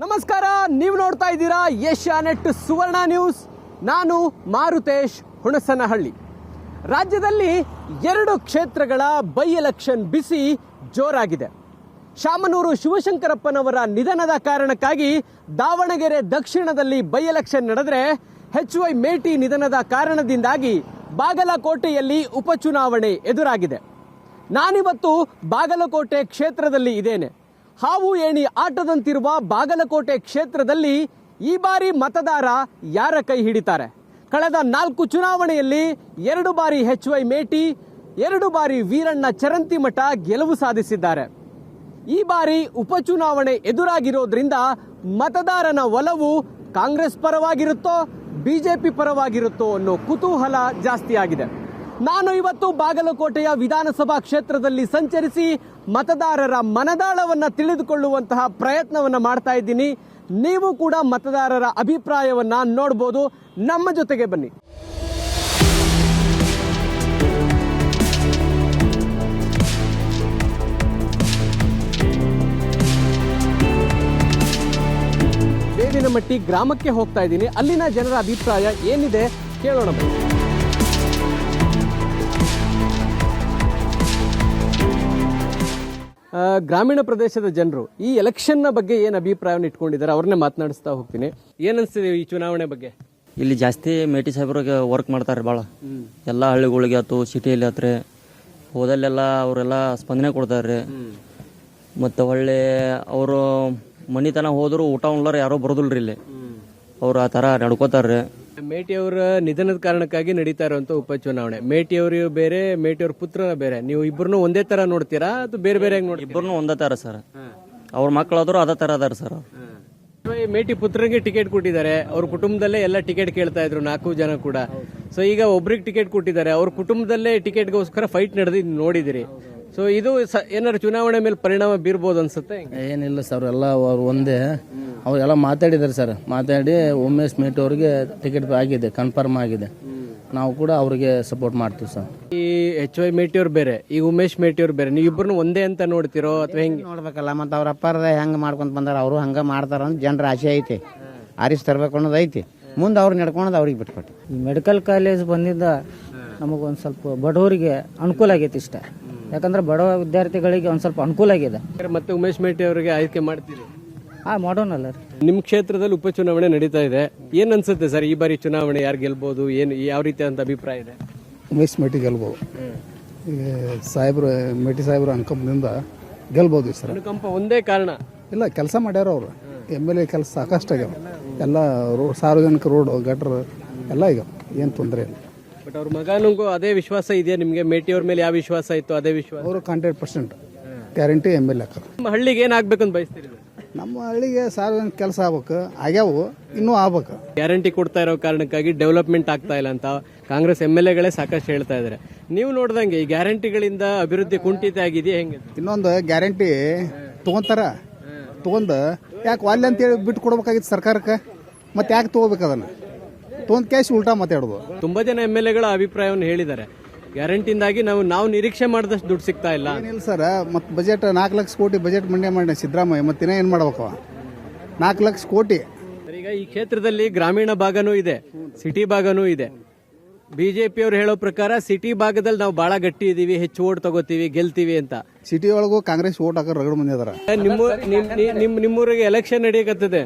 ನಮಸ್ಕಾರ, ನೀವು ನೋಡ್ತಾ ಇದ್ದೀರಾ ಏಷ್ಯಾನೆಟ್ ಸುವರ್ಣ ನ್ಯೂಸ್. ನಾನು ಮಾರುತೇಶ್ ಹುಣಸನಹಳ್ಳಿ. ರಾಜ್ಯದಲ್ಲಿ 2 ಕ್ಷೇತ್ರಗಳ ಬೈ ಎಲೆಕ್ಷನ್ ಬಿಸಿ ಜೋರಾಗಿದೆ. ಶಾಮನೂರು ಶಿವಶಂಕರಪ್ಪನವರ ನಿಧನದ ಕಾರಣಕ್ಕಾಗಿ ದಾವಣಗೆರೆ ದಕ್ಷಿಣದಲ್ಲಿ ಬೈ ಎಲೆಕ್ಷನ್ ನಡೆದರೆ, HY ಮೇಟಿ ನಿಧನದ ಕಾರಣದಿಂದಾಗಿ ಬಾಗಲಕೋಟೆಯಲ್ಲಿ ಉಪಚುನಾವಣೆ ಎದುರಾಗಿದೆ. ನಾನಿವತ್ತು ಬಾಗಲಕೋಟೆ ಕ್ಷೇತ್ರದಲ್ಲಿ ಇದ್ದೇನೆ. ಹಾವು ಏಣಿ ಆಟದಂತಿರುವ ಬಾಗಲಕೋಟೆ ಕ್ಷೇತ್ರದಲ್ಲಿ ಈ ಬಾರಿ ಮತದಾರ ಯಾರ ಕೈ ಹಿಡಿತಾರೆ? ಕಳೆದ 4 ಚುನಾವಣೆಯಲ್ಲಿ 2 ಬಾರಿ HY ಮೇಟಿ, 2 ಬಾರಿ ವೀರಣ್ಣ ಚರಂತಿಮಠ ಗೆಲುವು ಸಾಧಿಸಿದ್ದಾರೆ. ಈ ಬಾರಿ ಉಪಚುನಾವಣೆ ಎದುರಾಗಿರೋದ್ರಿಂದ ಮತದಾರನ ಒಲವು ಕಾಂಗ್ರೆಸ್ ಪರವಾಗಿರುತ್ತೋ ಬಿಜೆಪಿ ಪರವಾಗಿರುತ್ತೋ ಅನ್ನೋ ಕುತೂಹಲ ಜಾಸ್ತಿ ಆಗಿದೆ. ನಾನು ಇವತ್ತು ಬಾಗಲಕೋಟೆಯ ವಿಧಾನಸಭಾ ಕ್ಷೇತ್ರದಲ್ಲಿ ಸಂಚರಿಸಿ ಮತದಾರರ ಮನದಾಳವನ್ನು ತಿಳಿದುಕೊಳ್ಳುವಂತಹ ಪ್ರಯತ್ನವನ್ನು ಮಾಡ್ತಾ ಇದ್ದೀನಿ. ನೀವು ಕೂಡ ಮತದಾರರ ಅಭಿಪ್ರಾಯವನ್ನ ನೋಡಬಹುದು. ನಮ್ಮ ಜೊತೆಗೆ ಬನ್ನಿ. ಬೇವಿನಮಟ್ಟಿ ಗ್ರಾಮಕ್ಕೆ ಹೋಗ್ತಾ ಇದ್ದೀನಿ. ಅಲ್ಲಿನ ಜನರ ಅಭಿಪ್ರಾಯ ಏನಿದೆ ಕೇಳೋಣ. ಗ್ರಾಮೀಣ ಪ್ರದೇಶದ ಜನರು ಈ ಎಲೆಕ್ಷನ್ನ ಬಗ್ಗೆ ಏನು ಅಭಿಪ್ರಾಯವನ್ನು ಇಟ್ಕೊಂಡಿದ್ದಾರೆ ಅವ್ರನ್ನೇ ಮಾತನಾಡಿಸ್ತಾ ಹೋಗ್ತೀನಿ. ಏನನ್ಸ್ತಿದೆ ಈ ಚುನಾವಣೆ ಬಗ್ಗೆ? ಇಲ್ಲಿ ಜಾಸ್ತಿ ಮೇಟಿ ಸಾಹೇಬ್ರಿಗೆ ವರ್ಕ್ ಮಾಡ್ತಾರೆ ಭಾಳ. ಎಲ್ಲ ಹಳ್ಳಿಗಳಿಗೆ ಆಯ್ತು, ಸಿಟಿಯಲ್ಲಿ ಆತ್ರೆ ಹೋದಲ್ಲೆಲ್ಲ ಅವರೆಲ್ಲ ಸ್ಪಂದನೆ ಕೊಡ್ತಾರೆ. ಮತ್ತು ಒಳ್ಳೆ ಅವರು ಮನಿತನ ಹೋದ್ರು ಊಟ ಉಣ್ಲಾರ ಯಾರೋ ಬರೋದಿಲ್ರಿ ಇಲ್ಲಿ. ಅವ್ರು ಆ ಥರ ನಡ್ಕೋತಾರೆ. ಮೇಟಿ ಅವರ ನಿಧನದ ಕಾರಣಕ್ಕಾಗಿ ನಡೀತಾ ಇರುವಂತ ಉಪಚುನಾವಣೆ. ಮೇಟಿ ಅವರು ಬೇರೆ, ಮೇಟಿ ಅವ್ರ ಪುತ್ರ ಬೇರೆ. ನೀವು ಇಬ್ಬರನ್ನು ಒಂದೇ ತರ ನೋಡ್ತೀರಾ ಅಥವಾ ಬೇರೆ ಬೇರೆ ನೋಡಿ? ಇಬ್ಬರನ್ನು ಒಂದೇ ತರ ಸರ್. ಅವ್ರ ಮಕ್ಕಳಾದ್ರು ಅದೇ ತರ ಅದಾರ ಸರ್. ಮೇಟಿ ಪುತ್ರನಿಗೆ ಟಿಕೆಟ್ ಕೊಟ್ಟಿದ್ದಾರೆ. ಅವ್ರ ಕುಟುಂಬದಲ್ಲೇ ಎಲ್ಲ ಟಿಕೆಟ್ ಕೇಳ್ತಾ ಇದ್ರು, 4 ಜನ ಕೂಡ. ಸೊ ಈಗ ಒಬ್ರಿಗೆ ಟಿಕೆಟ್ ಕೊಟ್ಟಿದ್ದಾರೆ. ಅವ್ರ ಕುಟುಂಬದಲ್ಲೇ ಟಿಕೆಟ್ಗೋಸ್ಕರ ಫೈಟ್ ನಡೆದು ನೋಡಿದಿರಿ. ಸೊ ಇದು ಏನಾದ್ರು ಚುನಾವಣೆ ಮೇಲೆ ಪರಿಣಾಮ ಬೀರ್ಬೋದು ಅನ್ಸುತ್ತೆ? ಏನಿಲ್ಲ ಸರ್, ಎಲ್ಲ ಅವ್ರು ಒಂದೇ. ಅವರೆಲ್ಲ ಮಾತಾಡಿದ್ದಾರೆ ಸರ್. ಮಾತಾಡಿ ಉಮೇಶ್ ಮೇಟಿ ಅವ್ರಿಗೆ ಟಿಕೆಟ್ ಆಗಿದೆ, ಕನ್ಫರ್ಮ್ ಆಗಿದೆ. ನಾವು ಕೂಡ ಅವ್ರಿಗೆ ಸಪೋರ್ಟ್ ಮಾಡ್ತೀವಿ ಸರ್. ಈ HY ಮೇಟಿ ಅವ್ರು ಬೇರೆ, ಈಗ ಉಮೇಶ್ ಮೇಟಿ ಅವ್ರು ಬೇರೆ. ನೀವು ಇಬ್ಬರನ್ನು ಒಂದೇ ಅಂತ ನೋಡ್ತಿರೋ ಅಥವಾ ಹೆಂಗೆ? ನೋಡ್ಬೇಕಲ್ಲ, ಮತ್ತೆ ಅವ್ರ ಅಪ್ಪಾರದ ಹೆಂಗೆ ಮಾಡ್ಕೊಂತ ಬಂದಾರ, ಅವರು ಹಂಗೆ ಮಾಡ್ತಾರ ಅಂತ ಜನರ ಆಸೆ ಐತಿ. ಆರಿಸಿ ತರಬೇಕು ಅನ್ನೋದು ಐತಿ. ಮುಂದೆ ಅವ್ರು ನಡ್ಕೊಳೋದು ಅವ್ರಿಗೆ ಬಿಟ್ಕೊಟ್ಟು. ಮೆಡಿಕಲ್ ಕಾಲೇಜ್ ಬಂದಿದ್ದ ನಮಗೊಂದು ಸ್ವಲ್ಪ ಬಡವರಿಗೆ ಅನುಕೂಲ ಆಗೈತಿ ಇಷ್ಟ. ಯಾಕಂದ್ರೆ ಬಡವ ವಿದ್ಯಾರ್ಥಿಗಳಿಗೆ ಒಂದು ಸ್ವಲ್ಪ ಅನುಕೂಲ ಆಗಿದೆ. ಮತ್ತೆ ಉಮೇಶ್ ಮೇಟಿ ಅವರಿಗೆ ಆಯ್ಕೆ ಮಾಡ್ತೀರಿ? ಮಾಡೋಣಲ್ಲ ರೀ. ನಿಮ್ಮ ಕ್ಷೇತ್ರದಲ್ಲಿ ಉಪಚುನಾವಣೆ ನಡೀತಾ ಇದೆ. ಏನ್ ಅನ್ಸುತ್ತೆ ಸರ್, ಈ ಬಾರಿ ಚುನಾವಣೆ ಯಾರು ಗೆಲ್ಬಹುದು? ಏನು ಯಾವ ರೀತಿ ಅಂತ ಅಭಿಪ್ರಾಯ ಇದೆ? ಉಮೇಶ್ ಮೇಟಿ ಗೆಲ್ಬೋದು. ಸಾಹೇಬ್ರು ಮೇಟಿ ಸಾಹೇಬ್ರು ಅನುಕಂಪದಿಂದ ಗೆಲ್ಬೋದು ಸರ್. ಅನುಕಂಪ ಒಂದೇ ಕಾರಣ ಇಲ್ಲ, ಕೆಲಸ ಮಾಡ್ಯಾರ ಅವರು. MLA ಕೆಲಸ ಸಾಕಷ್ಟು ಆಗ್ಯಾವ. ಎಲ್ಲ ಸಾರ್ವಜನಿಕ ರೋಡ್, ಗಟ್ರ ಎಲ್ಲ ಆಗ್ಯಾವ. ಏನು ತೊಂದರೆ ಇಲ್ಲ. ಬಟ್ ಅವ್ರ ಮಗನಿಗೂ ಅದೇ ವಿಶ್ವಾಸ ಇದೆಯಾ ನಿಮ್ಗೆ? ಮೇಟಿ ಅವ್ರ ಮೇಲೆ ಯಾವ ವಿಶ್ವಾಸ ಇತ್ತು ಅದೇ ವಿಶ್ವಾಸ? ಅವರು 100% ಗ್ಯಾರಂಟಿ MLA ಹಾಕಾರ. ನಮ್ಮ ಹಳ್ಳಿಗೆ ಏನಾಗಬೇಕು ಅಂತ ಬಯಸ್ತೀರಿ? ನಮ್ಮ ಹಳ್ಳಿಗೆ ಸಾರ್ವಜನಿಕ ಕೆಲಸ ಆಗ್ಬೇಕು, ಆಗ್ಯಾವು, ಇನ್ನೂ ಆಗ್ಬೇಕು. ಗ್ಯಾರಂಟಿ ಕೊಡ್ತಾ ಇರೋ ಕಾರಣಕ್ಕಾಗಿ ಡೆವಲಪ್ಮೆಂಟ್ ಆಗ್ತಾ ಇಲ್ಲ ಅಂತ ಕಾಂಗ್ರೆಸ್ MLAಗಳೇ ಸಾಕಷ್ಟು ಹೇಳ್ತಾ ಇದ್ದಾರೆ. ನೀವು ನೋಡ್ದಂಗೆ ಈ ಗ್ಯಾರಂಟಿಗಳಿಂದ ಅಭಿವೃದ್ಧಿ ಕುಂಠಿತ ಆಗಿದೆಯಾ ಹೆಂಗೆ? ಇನ್ನೊಂದು ಗ್ಯಾರಂಟಿ ತಗೊಂತಾರ, ತಗೊಂಡು ಯಾಕೆ ವಾಲ್ಯ ಅಂತೇಳಿ ಬಿಟ್ಟು ಕೊಡ್ಬೇಕಾಗಿತ್ತು ಸರ್ಕಾರಕ್ಕೆ. ಮತ್ತೆ ಯಾಕೆ ತಗೋಬೇಕು ಅದನ್ನು? ತೊಗೊಂಡು ಕ್ಯಾಶ್ ಉಲ್ಟಾ ಮಾತಾಡೋದು. ತುಂಬಾ ಜನ MLAಗಳ ಅಭಿಪ್ರಾಯವನ್ನು ಹೇಳಿದ್ದಾರೆ. ಗ್ಯಾರಂಟಿಯಿಂದಾಗಿ ನಾವು ನಿರೀಕ್ಷೆ ಮಾಡಿದಷ್ಟು ದುಡ್ಡು ಸಿಗ್ತಾ ಇಲ್ಲ. ಏನಿಲ್ಲ ಸರ್, ಮತ್ತೆ ಬಜೆಟ್ 4 ಲಕ್ಷ ಕೋಟಿ ಬಜೆಟ್ ಮಂಡ್ಯ ಮಾಡಿ ಸಿದ್ದರಾಮಯ್ಯ. ಮತ್ತಿನ ಏನು ಮಾಡ್ಬೇಕವ? 4 ಲಕ್ಷ ಕೋಟಿ. ಈಗ ಈ ಕ್ಷೇತ್ರದಲ್ಲಿ ಗ್ರಾಮೀಣ ಭಾಗನೂ ಇದೆ, ಸಿಟಿ ಭಾಗನೂ ಇದೆ. ಬಿಜೆಪಿ ಅವರು ಹೇಳೋ ಪ್ರಕಾರ ಸಿಟಿ ಭಾಗದಲ್ಲಿ ನಾವು ಬಹಳ ಗಟ್ಟಿ ಇದೀವಿ, ಹೆಚ್ಚು ಓಟ್ ತಗೋತೀವಿ, ಗೆಲ್ತೀವಿ ಅಂತ. ಸಿಟಿ ಒಳಗೂ ಕಾಂಗ್ರೆಸ್ ಓಟ್ ಹಾಕೋ ರಗಡ್ ಮಂದಿ ಅದಾರ. ನಿಮ್ಮೂರಿಗೆ ಎಲೆಕ್ಷನ್ ನಡೆಯಕತ್ತದೆ.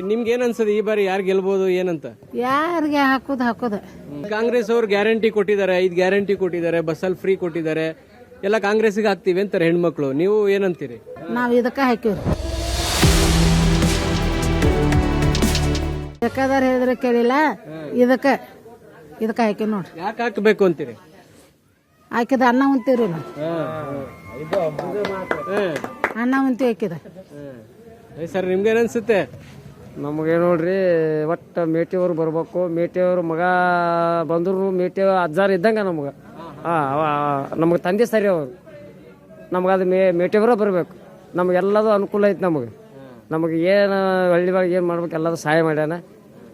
ನಿಮ್ಗೆ ಏನ್ ಅನ್ಸದೆ ಈ ಬಾರಿ ಯಾರು ಗೆಲ್ಬಹುದು ಏನಂತ? ಯಾರಿಗೆ ಹಾಕೋದು ಕಾಂಗ್ರೆಸ್ ಅವ್ರು ಗ್ಯಾರಂಟಿ ಕೊಟ್ಟಿದ್ದಾರೆ, 5 ಗ್ಯಾರಂಟಿ ಕೊಟ್ಟಿದ್ದಾರೆ, ಬಸ್ಸಲ್ಲಿ ಫ್ರೀ ಕೊಟ್ಟಿದ್ದಾರೆ. ಎಲ್ಲ ಕಾಂಗ್ರೆಸ್ಗೆ ಹಾಕ್ತಿವಿ ಅಂತಾರೆ ಹೆಣ್ಮಕ್ಳು. ನೀವು ಏನಂತೀರಿ? ನಾವು ಇದಕ್ಕೆ ಹಾಕಿವ್ರಿ. ಬೇಕಾದಾರ ಹೇಳಿದ್ರೆ ಕೇಳಿಲ್ಲ, ಇದಕ್ಕೆ ಹಾಕಿವಿ ನೋಡ್ರಿ. ಯಾಕೆ ಹಾಕಬೇಕು ಅಂತೀರಿ? ಹಾಕಿದ ಅನ್ನ ಉಂತೀವ್ರಿ ನಾವು. ಅನ್ನ ಉಂತಿ ಹಾಕಿದ. ಸರ್ ನಿಮ್ಗೆ ಏನನ್ಸುತ್ತೆ? ನಮಗೆ ನೋಡ್ರಿ, ಒಟ್ಟು ಮೇಟಿಯವ್ರು ಬರ್ಬೇಕು. ಮೇಟಿಯವ್ರ ಮಗ ಬಂದ್ರು ಮೇಟಿ ಅಜ್ಜಾರು ಇದ್ದಂಗೆ ನಮ್ಗೆ. ನಮಗೆ ತಂದೆ ಸರಿ ಅವರು. ನಮ್ಗೆ ಅದು ಮೇಟಿಯವರ ಬರಬೇಕು. ನಮಗೆಲ್ಲದು ಅನುಕೂಲ ಐತೆ. ನಮಗೆ ಏನು ಹಳ್ಳಿ ಒಳಗೆ ಏನು ಮಾಡ್ಬೇಕು ಎಲ್ಲದು ಸಹಾಯ ಮಾಡ್ಯಾನ.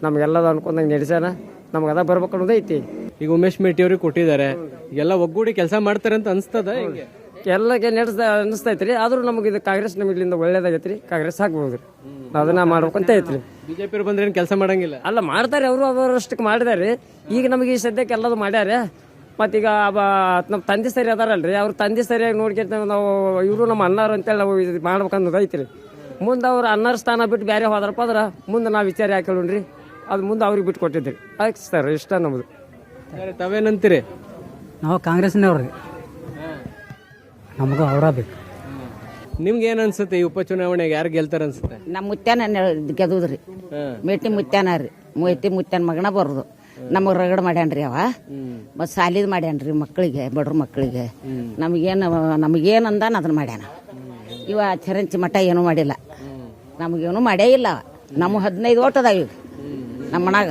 ನಮಗೆಲ್ಲದು ಅನ್ಕೊಂಡಂಗೆ ನಡೆಸ್ಯಾನ. ನಮ್ಗೆ ಅದ ಬರ್ಬೇಕು ಅನ್ನೋದು ಐತಿ. ಈಗ ಉಮೇಶ್ ಮೇಟಿ ಅವ್ರಿಗೆ ಕೊಟ್ಟಿದ್ದಾರೆ, ಎಲ್ಲ ಒಗ್ಗೂಡಿ ಕೆಲಸ ಮಾಡ್ತಾರೆ ಅಂತ ಅನಿಸ್ತದ? ಎಲ್ಲ ನಡೆಸ್ದ ಅನಿಸ್ತೈತ್ರಿ. ಆದ್ರೂ ನಮಗೆ ಇದು ಕಾಂಗ್ರೆಸ್ ನಮಗೆ ಇಲ್ಲಿಂದ ಒಳ್ಳೇದಾಗೈತ್ರಿ. ಕಾಂಗ್ರೆಸ್ ಹಾಕ್ಬೋದ್ರಿ. ಅದನ್ನ ಮಾಡ್ಬೇಕಂತ ಐತ್ರಿ. ಬಿಜೆಪಿ ಬಂದ್ರೆ ಏನು ಕೆಲಸ ಮಾಡಂಗಿಲ್ಲ. ಅಲ್ಲ ಮಾಡ್ತಾರೆ, ಅವರು ಅವರಷ್ಟಕ್ಕೆ ಮಾಡಿದಾರೆ. ಈಗ ನಮಗೆ ಈ ಸದ್ಯಕ್ಕೆ ಎಲ್ಲದು ಮಾಡ್ಯಾರೆ. ಮತ್ತೀಗ ನಮ್ಮ ತಂದೆ ಸರಿ ಅದಾರಲ್ರಿ, ಅವ್ರ ತಂದೆ ಸರಿಯಾಗಿ ನೋಡ್ಕೊಂತ ನಾವು ಇವರು ನಮ್ಮ ಅಣ್ಣಾರು ಅಂತೇಳಿ ನಾವು ಇದು ಮಾಡ್ಬೇಕನ್ನೋದು ಐತ್ರಿ. ಮುಂದೆ ಅವ್ರು ಅಣ್ಣಾರ ಸ್ಥಾನ ಬಿಟ್ಟು ಬೇರೆ ಹೋದ್ರಪ್ಪ ಅಂದ್ರೆ ಮುಂದೆ ನಾವು ವಿಚಾರ ಹಾಕೊಳ್ಳೋಣ್ರಿ, ಅದು ಮುಂದೆ ಅವ್ರಿಗೆ ಬಿಟ್ಟು ಕೊಟ್ಟಿದ್ದೀರಿ. ಆಯ್ತು ಸರ್, ಇಷ್ಟ ನಮ್ಮದು. ತಾವೇನಂತೀರಿ? ನಾವು ಕಾಂಗ್ರೆಸ್ನವ್ರಿ, ನಮಗೂ ಅವರ ಬೇಕು. ನಿಮ್ಗೆ ಏನ್ ಅನ್ಸುತ್ತೆ ಈ ಉಪಚುನಾವಣೆಗೆ ಯಾರು ಗೆಲ್ತಾರ ಅನ್ಸುತ್ತೆ? ನಮ್ಮ ಮುತ್ಯಾನ ಗೆದುದ್ರಿ, ಮೇಟಿ ಮುತ್ಯಾನ ರೀ, ಮೇಟಿ ಮುತ್ಯಾನ ಮಗನ ಬರೋದು. ನಮಗೆ ರಗಡ್ ಮಾಡ್ಯಾನ್ರಿ ಅವ, ಮತ್ತು ಸಾಲಿದ್ ಮಾಡ್ಯಾನ್ರಿ ಮಕ್ಕಳಿಗೆ, ಬಡ್ರ ಮಕ್ಕಳಿಗೆ. ನಮಗೇನು ಅಂದಾನ ಅದನ್ನ ಮಾಡ್ಯಾನ. ಇವ ಚರಂಚಿ ಮಠ ಏನೂ ಮಾಡಿಲ್ಲ, ನಮಗೇನು ಮಾಡೇ ಇಲ್ಲ. ನಮ್ಮ 15 ಓಟ್ ಅದಾವ ಈಗ ನಮ್ಮ ಮನಾಗ,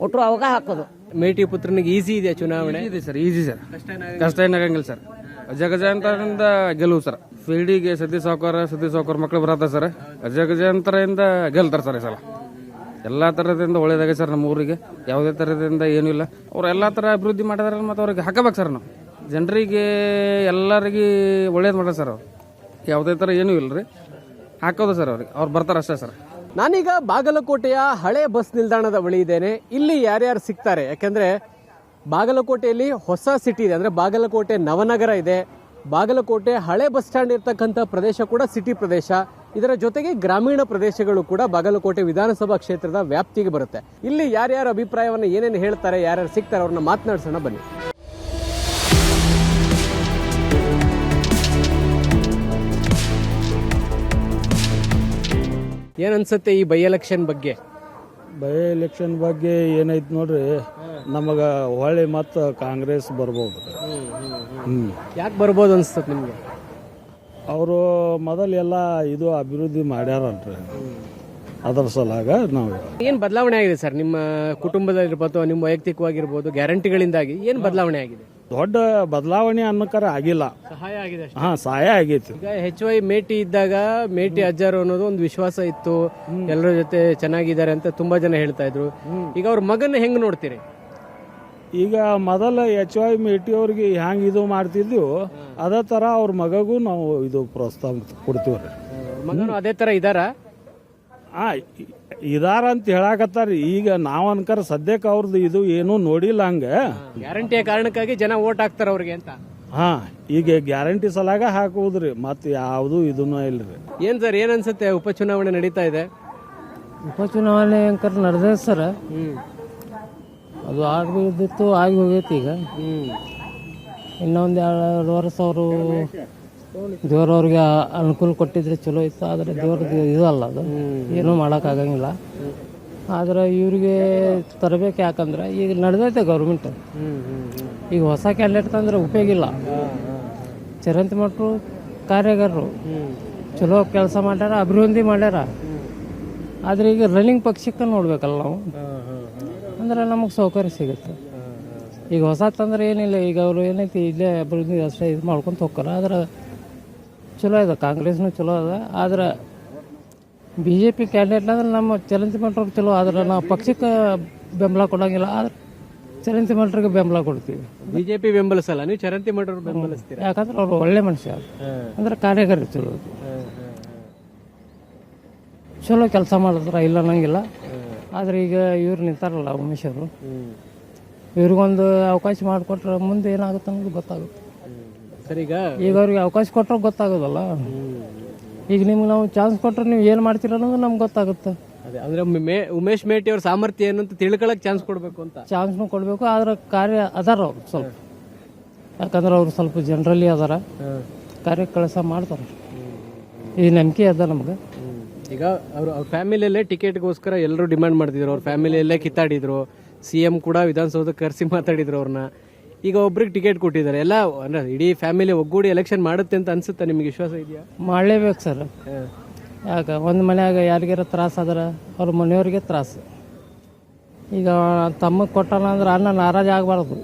ಒಟ್ರು ಅವಾಗ ಹಾಕೋದು. ಮೇಟಿ ಪುತ್ರನಿಗೆ ಈಸಿ ಇದೆ ಚುನಾವಣೆ? ಇದೆ ಸರ್, ಈಸಿ ಸರ್, ಕಷ್ಟ ಏನಾಗಂಗಿಲ್ಲ ಸರ್. ಅಜಗಜಾಂತರದಿಂದ ಗೆಲುವು ಸರ್. ಫೀಲ್ಡಿಗೆ ಸತೀಶ್ ಸಾವ್ಕಾರ ಮಕ್ಕಳು ಬರತ್ತ ಸರ್. ಅಜಗಜಾಂತರದಿಂದ ಗೆಲ್ತಾರೆ ಸರ್ ಈ ಸಲ. ಎಲ್ಲ ಥರದಿಂದ ಒಳ್ಳೇದಾಗೆ ಸರ್ ನಮ್ಮ ಊರಿಗೆ. ಯಾವುದೇ ಥರದಿಂದ ಏನೂ ಇಲ್ಲ. ಅವ್ರು ಎಲ್ಲ ಥರ ಅಭಿವೃದ್ಧಿ ಮಾಡಿದಾರೆ, ಮತ್ತು ಅವ್ರಿಗೆ ಹಾಕಬೇಕು ಸರ್. ನಾವು ಜನರಿಗೆ ಎಲ್ಲರಿಗೆ ಒಳ್ಳೇದು ಮಾಡ್ತಾರೆ ಸರ್. ಅವ್ರು ಯಾವುದೇ ಥರ ಏನೂ ಇಲ್ಲ ರೀ, ಹಾಕೋದು ಸರ್ ಅವ್ರಿಗೆ. ಅವ್ರು ಬರ್ತಾರೆ ಅಷ್ಟೇ ಸರ್. ನಾನೀಗ ಬಾಗಲಕೋಟೆಯ ಹಳೆ ಬಸ್ ನಿಲ್ದಾಣದ ಬಳಿ ಇದ್ದೇನೆ. ಇಲ್ಲಿ ಯಾರ್ಯಾರು ಸಿಗ್ತಾರೆ? ಯಾಕಂದ್ರೆ ಬಾಗಲಕೋಟೆಯಲ್ಲಿ ಹೊಸ ಸಿಟಿ ಇದೆ, ಅಂದ್ರೆ ಬಾಗಲಕೋಟೆ ನವನಗರ ಇದೆ. ಬಾಗಲಕೋಟೆ ಹಳೆ ಬಸ್ ಸ್ಟ್ಯಾಂಡ್ ಇರ್ತಕ್ಕಂಥ ಪ್ರದೇಶ ಕೂಡ ಸಿಟಿ ಪ್ರದೇಶ. ಇದರ ಜೊತೆಗೆ ಗ್ರಾಮೀಣ ಪ್ರದೇಶಗಳು ಕೂಡ ಬಾಗಲಕೋಟೆ ವಿಧಾನಸಭಾ ಕ್ಷೇತ್ರದ ವ್ಯಾಪ್ತಿಗೆ ಬರುತ್ತೆ. ಇಲ್ಲಿ ಯಾರ್ಯಾರ ಅಭಿಪ್ರಾಯವನ್ನು ಏನೇನು ಹೇಳ್ತಾರೆ, ಯಾರ್ಯಾರು ಸಿಗ್ತಾರೆ, ಅವ್ರನ್ನ ಮಾತನಾಡ್ಸೋಣ ಬನ್ನಿ. ಏನನ್ಸುತ್ತೆ ಈ ಬೈ ಎಲೆಕ್ಷನ್ ಬಗ್ಗೆ? ಬೈ ಎಲೆಕ್ಷನ್ ಬಗ್ಗೆ ಏನೈತಿ ನೋಡ್ರಿ, ನಮಗ ಹೊಳ್ಳಿ ಮತ್ತು ಕಾಂಗ್ರೆಸ್ ಬರ್ಬೋದು. ಯಾಕೆ ಬರ್ಬೋದು ಅನ್ಸುತ್ತೆ ನಿಮ್ಗೆ? ಅವರು ಮೊದಲೆಲ್ಲ ಇದು ಅಭಿವೃದ್ಧಿ ಮಾಡ್ಯಾರಲ್ರಿ, ಅದರ ಸಲಾಗ ನಾವು. ಏನು ಬದಲಾವಣೆ ಆಗಿದೆ ಸರ್ ನಿಮ್ಮ ಕುಟುಂಬದಲ್ಲಿರ್ಬೋದು, ನಿಮ್ಮ ವೈಯಕ್ತಿಕವಾಗಿರ್ಬೋದು, ಗ್ಯಾರಂಟಿಗಳಿಂದಾಗಿ ಏನು ಬದಲಾವಣೆ ಆಗಿದೆ? ದೊಡ್ಡ ಬದಲಾವಣೆ ಅನ್ನೋಕಾರ ಆಗಿಲ್ಲ, ಸಹಾಯ ಆಗಿದೆ. ಸಹಾಯ ಆಗೈತಿ. ಈಗ HY ಮೇಟಿ ಇದ್ದಾಗ ಮೇಟಿ ಅಜ್ಜಾರು ಅನ್ನೋದು ಒಂದು ವಿಶ್ವಾಸ ಇತ್ತು, ಎಲ್ಲರ ಜೊತೆ ಚೆನ್ನಾಗಿದ್ದಾರೆ ಅಂತ ತುಂಬಾ ಜನ ಹೇಳ್ತಾ ಇದ್ರು. ಈಗ ಅವ್ರ ಮಗನ ಹೆಂಗ್ ನೋಡ್ತೀರಿ? ಈಗ ಮೊದಲ HY ಮೇಟಿ ಅವ್ರಿಗೆ ಹ್ಯಾಂಗ ಇದು ಮಾಡ್ತಿದ್ವು, ಅದೇ ತರ ಅವ್ರ ಮಗಗೂ ನಾವು ಇದು ಪ್ರೋತ್ಸಾಹ ಕೊಡ್ತೀವ್ರಿ. ಮಗನು ಅದೇ ತರ ಇದಾರ? ಇದಾರ ಅಂತ ಹೇಳಾಕತ್ತಾರ. ಈಗ ನಾವ್ ಅನ್ಕರ ಸದ್ಯಕ್ಕೆ ಅವ್ರದ್ದು ಇದು ಏನೂ ನೋಡಿಲ್ಲ. ಹಂಗ ಗ್ಯಾರಂಟಿಯ ಕಾರಣಕ್ಕಾಗಿ ಜನ ಓಟ್ ಹಾಕ್ತಾರ ಅವ್ರಿಗೆ ಅಂತ. ಈಗ ಗ್ಯಾರಂಟಿ ಸಲಾಗ ಹಾಕುವುದ್ರಿ, ಮತ್ತೆ ಯಾವುದು ಇದನ್ನ ಇಲ್ರಿ. ಏನ್ ಸರ್, ಏನ್ ಅನ್ಸುತ್ತೆ? ಉಪಚುನಾವಣೆ ನಡೀತಾ ಇದೆ. ಉಪಚುನಾವಣೆ ಅಂಕರ್ ನಡೆದ ಸರ್, ಅದು ಆಗಬೇಕಿತ್ತು, ಆಗಿ ಹೋಗೈತಿ. ಈಗ ಇನ್ನೊಂದು 2 ವರ್ಷ ಅವರು ದೇವ್ರವ್ರಿಗೆ ಅನುಕೂಲ ಕೊಟ್ಟಿದ್ರೆ ಚಲೋ ಇತ್ತು. ಆದರೆ ದೇವ್ರದ್ದು ಇದು ಅಲ್ಲ, ಅದು ಏನೂ ಮಾಡೋಕ್ಕಾಗಂಗಿಲ್ಲ. ಆದ್ರೆ ಇವ್ರಿಗೆ ತರಬೇಕು, ಯಾಕಂದ್ರೆ ಈಗ ನಡೆದೈತೆ ಗೌರ್ಮೆಂಟ್. ಈಗ ಹೊಸ ಕ್ಯಾಂಡಿಡೇಟ್ ತಂದ್ರೆ ಉಪಯೋಗ ಇಲ್ಲ. ಚರಂತಿ ಮಠರು ಕಾರ್ಯಗಾರರು ಚಲೋ ಕೆಲಸ ಮಾಡ್ಯಾರ, ಅಭಿವೃದ್ಧಿ ಮಾಡ್ಯಾರ. ಆದರೆ ಈಗ ರನ್ನಿಂಗ್ ಪಕ್ಷಕ್ಕೆ ನೋಡ್ಬೇಕಲ್ಲ ನಾವು, ಅಂದ್ರೆ ನಮಗೆ ಸೌಕರ್ಯ ಸಿಗುತ್ತೆ. ಈಗ ಹೊಸ ತಂದ್ರೆ ಏನಿಲ್ಲ, ಈಗ ಅವರು ಏನೈತಿ ಇಲ್ಲೇ ಅಭಿವೃದ್ಧಿ ಅಷ್ಟೇ ಇದು ಮಾಡ್ಕೊಂತ ಹೋಗ್ತಾರೆ. ಆದ್ರೆ ಚಲೋ ಇದೆ, ಕಾಂಗ್ರೆಸ್ನು ಚಲೋ ಅದ. ಆದ್ರೆ BJP ಕ್ಯಾಂಡಿಡೇಟ್ ಅಂದ್ರೆ ನಮ್ಮ ಚರಂತಿ ಮಠವ್ರಿಗೆ ಚಲೋ. ಆದ್ರೆ ನಾವು ಪಕ್ಷಕ್ಕೆ ಬೆಂಬಲ ಕೊಡೋಂಗಿಲ್ಲ, ಆದ್ರೆ ಚರಂತಿ ಮಠರಿಗೆ ಬೆಂಬಲ ಕೊಡ್ತೀವಿ. ಬಿಜೆಪಿ ಬೆಂಬಲಿಸಲ್ಲ, ನೀವು ಚರಂತಿ ಮಠರು ಬೆಂಬಲಿಸ್ತೀರಾ? ಯಾಕಂದ್ರೆ ಅವ್ರು ಒಳ್ಳೆ ಮನುಷ್ಯ, ಅಂದ್ರೆ ಕಾರ್ಯಗಾರ ಚಲೋ ಚಲೋ ಕೆಲಸ ಮಾಡಿದ್ರ, ಇಲ್ಲ ಅನ್ನಂಗಿಲ್ಲ. ಆದ್ರೆ ಈಗ ಇವ್ರು ನಿಂತಾರಲ್ಲ ಉಮೇಶ್ ಅವರು, ಇವ್ರಿಗೊಂದು ಅವಕಾಶ ಮಾಡಿಕೊಟ್ರೆ ಮುಂದೆ ಏನಾಗುತ್ತೆ ಅನ್ನೋದು ಗೊತ್ತಾಗುತ್ತೆ. ಈಗ ಅವ್ರಿಗೆ ಅವಕಾಶ ಕೊಟ್ಟರೆ ಗೊತ್ತಾಗೋದಲ್ಲ. ಈಗ ನಿಮ್ಗೆ ನಾವು ಚಾನ್ಸ್ ಕೊಟ್ರೆ ನೀವು ಏನು ಮಾಡ್ತೀರ ಅನ್ನೋದು ನಮ್ಗೆ ಗೊತ್ತಾಗುತ್ತೆ. ಅಂದ್ರೆ ಉಮೇಶ್ ಮೇಟಿ ಅವ್ರ ಸಾಮರ್ಥ್ಯ ಏನು ಅಂತ ತಿಳ್ಕೊಳಕ್ ಚಾನ್ಸ್ ಕೊಡ್ಬೇಕು ಅಂತ. ಚಾನ್ಸ್ನು ಕೊಡಬೇಕು, ಆದ್ರೆ ಕಾರ್ಯ ಅದಾರ ಅವ್ರು ಸ್ವಲ್ಪ. ಯಾಕಂದ್ರೆ ಅವ್ರು ಸ್ವಲ್ಪ ಜನರಲ್ಲಿ ಅದಾರ, ಕಾರ್ಯ ಕೆಲಸ ಮಾಡ್ತಾರೆ. ಈ ನಂಬಿಕೆ ಅದ ನಮ್ಗೆ. ಈಗ ಅವ್ರ ಫ್ಯಾಮಿಲಿಯಲ್ಲೇ ಟಿಕೆಟ್ಗೋಸ್ಕರ ಎಲ್ಲರೂ ಡಿಮ್ಯಾಂಡ್ ಮಾಡ್ತಿದ್ರು, ಅವ್ರ ಫ್ಯಾಮಿಲಿಯಲ್ಲೇ ಕಿತ್ತಾಡಿದ್ರು. CM ಕೂಡ ವಿಧಾನಸೌಧಕ್ಕೆ ಕರೆಸಿ ಮಾತಾಡಿದ್ರು ಅವ್ರನ್ನ. ಈಗ ಒಬ್ರಿಗೆ ಟಿಕೆಟ್ ಕೊಟ್ಟಿದ್ದಾರೆ. ಎಲ್ಲ ಅಂದ್ರೆ ಇಡೀ ಫ್ಯಾಮಿಲಿ ಒಗ್ಗೂಡಿ ಎಲೆಕ್ಷನ್ ಮಾಡುತ್ತೆ ಅಂತ ಅನ್ಸುತ್ತೆ. ನಿಮ್ಗೆ ವಿಶ್ವಾಸ ಇದೆಯಾ? ಮಾಡಲೇಬೇಕು ಸರ್. ಯಾಕೆ ಒಂದು ಮನ್ಯಾಗ ಯಾರಿಗಾರ ತ್ರಾಸ ಆದ್ರೆ ಅವ್ರ ಮನೆಯವ್ರಿಗೆ ತ್ರಾಸು. ಈಗ ತಮಗೆ ಕೊಟ್ಟಾನ ಅಂದ್ರೆ ಅನ್ನ ನಾರಾಜ ಆಗಬಾರ್ದು.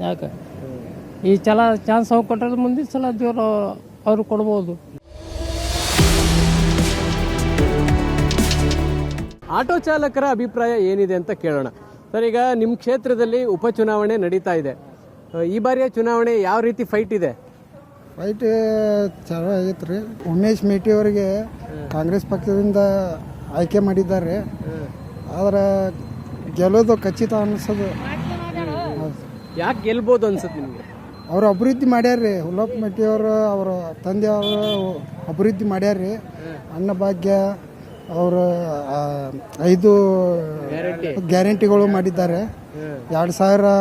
ಯಾಕೆ ಈ ಸಲ ಚಾನ್ಸ್ ಹೋಗಿ ಕೊಟ್ಟರೆ ಮುಂದಿನ ಸಲ ದೇವರು ಅವ್ರು ಕೊಡ್ಬೋದು. ಆಟೋ ಚಾಲಕರ ಅಭಿಪ್ರಾಯ ಏನಿದೆ ಅಂತ ಕೇಳೋಣ ಸರ್. ಈಗ ನಿಮ್ಮ ಕ್ಷೇತ್ರದಲ್ಲಿ ಉಪಚುನಾವಣೆ ನಡೀತಾ ಇದೆ. ಈ ಬಾರಿಯ ಚುನಾವಣೆ ಯಾವ ರೀತಿ ಫೈಟ್ ಇದೆ? ಫೈಟ್ ಚಲೋ ಆಗೈತೆ ರೀ. ಉಮೇಶ್ ಮೇಟಿ ಅವರಿಗೆ ಕಾಂಗ್ರೆಸ್ ಪಕ್ಷದಿಂದ ಆಯ್ಕೆ ಮಾಡಿದ್ದಾರೆ. ಆದ್ರೆ ಗೆಲ್ಲೋದು ಖಚಿತ ಅನಿಸೋದು. ಯಾಕೆ ಗೆಲ್ಬೋದು ಅನ್ಸುತ್ತೆ ನಿಮಗೆ? ಅವರು ಅಭಿವೃದ್ಧಿ ಮಾಡ್ಯಾರ್ರಿ. ಹುಲ್ಲಪ್ಪ ಮೇಟಿ ಅವರು ಅವರ ತಂದೆಯವರು ಅಭಿವೃದ್ಧಿ ಮಾಡ್ಯಾರ್ರಿ. ಅನ್ನಭಾಗ್ಯ ಅವರು 5 ಗ್ಯಾರಂಟಿಗಳು ಮಾಡಿದ್ದಾರೆ. 2,000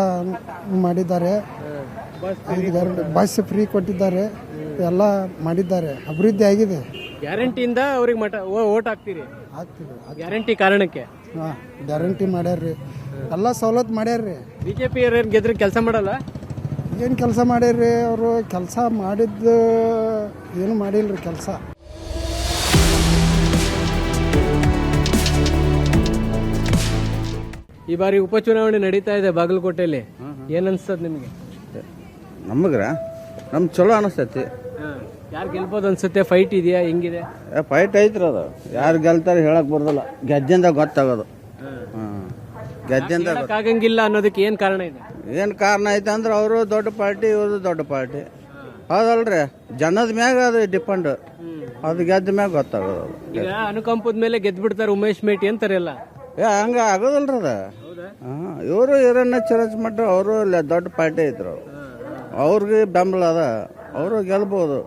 ಮಾಡಿದ್ದಾರೆ. 5 ಗ್ಯಾರಂಟಿ ಬಸ್ ಫ್ರೀ ಕೊಟ್ಟಿದ್ದಾರೆ. ಎಲ್ಲ ಮಾಡಿದ್ದಾರೆ. ಅಭಿವೃದ್ಧಿ ಆಗಿದೆ. ಗ್ಯಾರಂಟಿಯಿಂದ ಅವ್ರಿಗೆ ಓಟ್ ಹಾಕ್ತೀರಿ? ಆಗ್ತಿದೆ. ಗ್ಯಾರಂಟಿ ಕಾರಣಕ್ಕೆ? ಹಾಂ, ಗ್ಯಾರಂಟಿ ಮಾಡ್ಯಾರ್ರಿ. ಎಲ್ಲ ಸವಲತ್ತು ಮಾಡ್ಯಾರ್ರಿ. ಬಿಜೆಪಿ ಏನು ಗೆದ್ರೆ ಕೆಲಸ ಮಾಡಲ್ಲ? ಏನು ಕೆಲಸ ಮಾಡ್ಯಾರ್ರಿ ಅವರು? ಕೆಲಸ ಮಾಡಿದ್ದು ಏನು ಮಾಡಿಲ್ರಿ ಕೆಲಸ. ಈ ಬಾರಿ ಉಪಚುನಾವಣೆ ನಡೀತಾ ಇದೆ ಬಾಗಲಕೋಟೆಯಲ್ಲಿ. ಏನ್ ಅನ್ಸ್ತದ ನಿಮಗೆ? ನಮ್ಗೆ ಚಲೋ ಅನಿಸ್ತೈತಿ. ಯಾರು ಗೆಲ್ಬೋದು ಅನ್ಸುತ್ತೆ? ಫೈಟ್ ಇದೆಯಾ? ಹೆಂಗಿದೆ ಫೈಟ್ ಐತ್ರಿ. ಅದು ಯಾರು ಗೆಲ್ತಾರೆ ಹೇಳಕ್ ಬರೋದಿಲ್ಲ. ಗೆದ್ದಿಂದ ಗೊತ್ತಾಗೋದು. ಗೆದ್ದಿಂದ ಆಗಂಗಿಲ್ಲ ಅನ್ನೋದಕ್ಕೆ ಏನ್ ಕಾರಣ ಇದೆ? ಏನ್ ಕಾರಣ ಐತೆ ಅಂದ್ರೆ ಅವರು ದೊಡ್ಡ ಪಾರ್ಟಿ, ಇವರು ದೊಡ್ಡ ಪಾರ್ಟಿ. ಹೌದಲ್ರಿ? ಜನದ ಮ್ಯಾಗ ಅದು ಡಿಪೆಂಡ್. ಅದು ಗೆದ್ದ ಮ್ಯಾಗ ಗೊತ್ತಾಗೋದು. ಈಗ ಅನುಕಂಪದ ಮೇಲೆ ಗೆದ್ಬಿಡ್ತಾರೆ ಉಮೇಶ್ ಮೇಟಿ ಅಂತಾರೆಲ್ಲ. ಹಂಗ ಆಗೋದಲ್ರಿ ಅದ. ಇವರು ಹಿರಣ್ಯ ಚಿರಚಮಠ ಅವರು ದೊಡ್ಡ ಪಾರ್ಟಿ ಐತ್ರು. ಅವ್ರಿಗೆ ಬೆಂಬಲ ಅದ. ಅವರು ಗೆಲ್ಬಹುದು.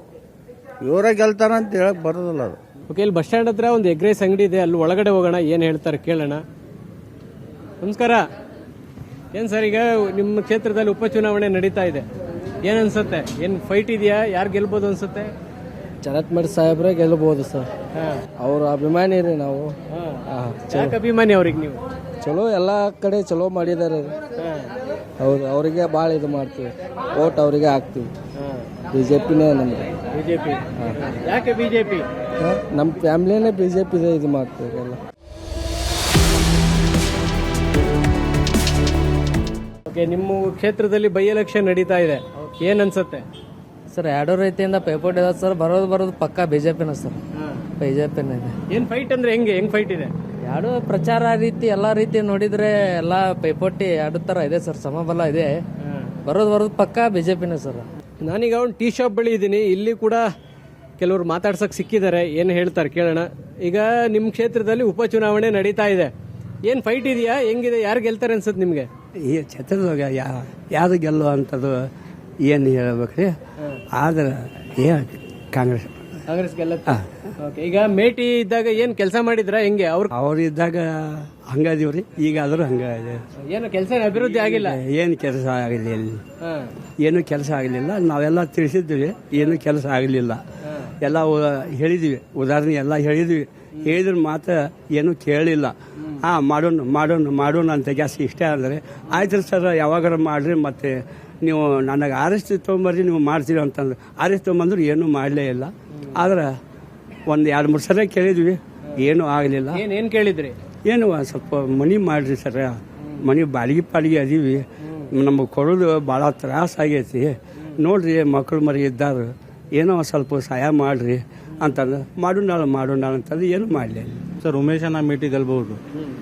ಇವರೇ ಗೆಲ್ತಾರ ಅಂತ ಹೇಳಕ್ ಬರೋದಿಲ್ಲ ಅದು. ಓಕೆ, ಇಲ್ಲಿ ಬಸ್ ಸ್ಟ್ಯಾಂಡ್ ಹತ್ರ ಒಂದು ಎಗ್ ರೈಸ್ ಅಂಗಡಿ ಇದೆ, ಅಲ್ಲಿ ಒಳಗಡೆ ಹೋಗೋಣ, ಏನ್ ಹೇಳ್ತಾರೆ ಕೇಳೋಣ. ನಮಸ್ಕಾರ. ಏನ್ ಸರ್, ಈಗ ನಿಮ್ಮ ಕ್ಷೇತ್ರದಲ್ಲಿ ಉಪಚುನಾವಣೆ ನಡೀತಾ ಇದೆ, ಏನ್ ಅನ್ಸುತ್ತೆ? ಏನ್ ಫೈಟ್ ಇದೆಯಾ? ಯಾರು ಗೆಲ್ಬೋದು ಅನ್ಸುತ್ತೆ? ಚರತ್ಮಠ ಸಾಹೇಬ್ರೆ ಗೆಲ್ಬಹುದು ಸರ್. ಅವ್ರ ಅಭಿಮಾನಿ ರೀ ನಾವು. ಯಾಕೆ ಅಭಿಮಾನಿ ಅವ್ರಿಗೆ ನೀವು? ಚಲೋ ಎಲ್ಲ ಕಡೆ ಚಲೋ ಮಾಡಿದ್ದಾರೆ. ಹೌದು, ಅವರಿಗೆ ಭಾಳ ಇದು ಮಾಡ್ತೀವಿ. ಓಟ್ ಅವರಿಗೆ ಹಾಕ್ತೀವಿ. ಬಿಜೆಪಿನೇ ನಮ್ಗೆ. ಬಿಜೆಪಿ? ಯಾಕೆ ಬಿಜೆಪಿ? ನಮ್ಮ ಫ್ಯಾಮಿಲಿನೇ ಬಿಜೆಪಿ ಇದು ಮಾಡ್ತೀವಿ ಎಲ್ಲ. ಓಕೆ, ನಿಮ್ಮ ಕ್ಷೇತ್ರದಲ್ಲಿ ಬೈ ಎಲೆಕ್ಷನ್ ನಡೀತಾ ಇದೆ, ಏನ್ ಅನ್ಸುತ್ತೆ ಸರ್? 2 ರೀತಿಯಿಂದ ಪೈಪೋಟಿ ಇದೆ ಸರ್. ಬರೋದು ಪಕ್ಕ ಬಿಜೆಪಿನ ಸರ್. ಬಿಜೆಪಿನ ಇದೆ. ಏನ್ ಫೈಟ್ ಅಂದ್ರೆ ಹೆಂಗ್ ಫೈಟ್ ಇದೆ? 2 ಪ್ರಚಾರ ರೀತಿ ಎಲ್ಲಾ ರೀತಿ ನೋಡಿದ್ರೆ ಎಲ್ಲಾ ಪೈಪೋಟಿ 2 ತರ ಇದೆ ಸರ್. ಸಮಬಲ ಇದೆ. ಬರೋದು ಪಕ್ಕ ಬಿಜೆಪಿನೇ ಸರ್. ನಾನೀಗ ಒಂದು ಟೀ ಶಾಪ್ ಬಳಿ ಇದ್ದೀನಿ. ಇಲ್ಲಿ ಕೂಡ ಕೆಲವರು ಮಾತಾಡ್ಸಕ್ ಸಿಕ್ಕಿದ್ದಾರೆ, ಏನು ಹೇಳ್ತಾರೆ ಕೇಳೋಣ. ಈಗ ನಿಮ್ಮ ಕ್ಷೇತ್ರದಲ್ಲಿ ಉಪಚುನಾವಣೆ ನಡೀತಾ ಇದೆ, ಏನ್ ಫೈಟ್ ಇದೆಯಾ? ಹೆಂಗಿದೆ? ಯಾರು ಗೆಲ್ತಾರೆ ಅನ್ಸುತ್ತೆ ನಿಮ್ಗೆ? ಈ ಕ್ಷೇತ್ರದಾಗ ಯಾರು ಗೆಲ್ಲುವ ಅಂತದ್ದು ಏನು ಹೇಳ್ಬೇಕ್ರಿ. ಆದ್ರೆ ಕಾಂಗ್ರೆಸ್ ಗೆಲ್ಲುತ್ತೆ. ಓಕೆ, ಈಗ ಮೇಟಿ ಇದ್ದಾಗ ಏನ್ ಕೆಲಸ ಮಾಡಿದ್ರ? ಹೆಂಗೆ ಅವ್ರು ಇದ್ದಾಗ ಹಂಗದೀವ್ರಿ. ಈಗ ಆದ್ರೂ ಹಂಗ ಏನು ಕೆಲಸ ಅಭಿವೃದ್ಧಿ ಆಗಿಲ್ಲ? ಏನು ಕೆಲಸ ಆಗಲಿಲ್ಲ. ಏನು ಕೆಲಸ ಆಗಲಿಲ್ಲ. ನಾವೆಲ್ಲ ತಿಳಿಸಿದ್ವಿ, ಏನು ಕೆಲಸ ಆಗಲಿಲ್ಲ. ಎಲ್ಲ ಹೇಳಿದ್ವಿ, ಉದಾಹರಣೆ ಎಲ್ಲ ಹೇಳಿದ್ವಿ. ಹೇಳಿದ್ರ ಮಾತ್ರ ಏನು ಕೇಳಿಲ್ಲ. ಮಾಡೋಣ ಅಂತ ಜಾಸ್ತಿ ಇಷ್ಟ ಅಂದರೆ ಆಯ್ತು ಸರ್, ಯಾವಾಗಾರ ಮಾಡ್ರಿ, ಮತ್ತೆ ನೀವು ನನಗೆ ಆರಿಸಿ ತೊಗೊಂಬರ್ರಿ, ನೀವು ಮಾಡ್ತೀರಿ ಅಂತಂದ್ರೆ ಆರಿಸಿ ತೊಗೊಂಬಂದ್ರೆ ಏನೂ ಮಾಡಲೇ ಇಲ್ಲ. ಆದ್ರೆ ಒಂದು 2-3 ಸಲ ಕೇಳಿದ್ವಿ, ಏನೂ ಆಗಲಿಲ್ಲ. ಏನು ಕೇಳಿದ್ರಿ? ಏನು ಸ್ವಲ್ಪ ಮನಿ ಮಾಡ್ರಿ ಸರ್, ಮನೆ ಬಾಡಿಗೆ ಅದೀವಿ, ನಮಗೆ ಕೊಡೋದು ಭಾಳ ತ್ರಾಸ ಆಗೈತಿ ನೋಡ್ರಿ, ಮಕ್ಕಳು ಮರಿ ಇದ್ದಾರೆ, ಏನೋ ಸ್ವಲ್ಪ ಸಹಾಯ ಮಾಡ್ರಿ ಅಂತಂದ್ರೆ ಮಾಡೋಣ ಅಂತಂದ್ರೆ ಏನು ಮಾಡಲಿ ಸರ್. ಉಮೇಶನ ಮೇಟಿ ಗೆಲ್ಬಹುದು.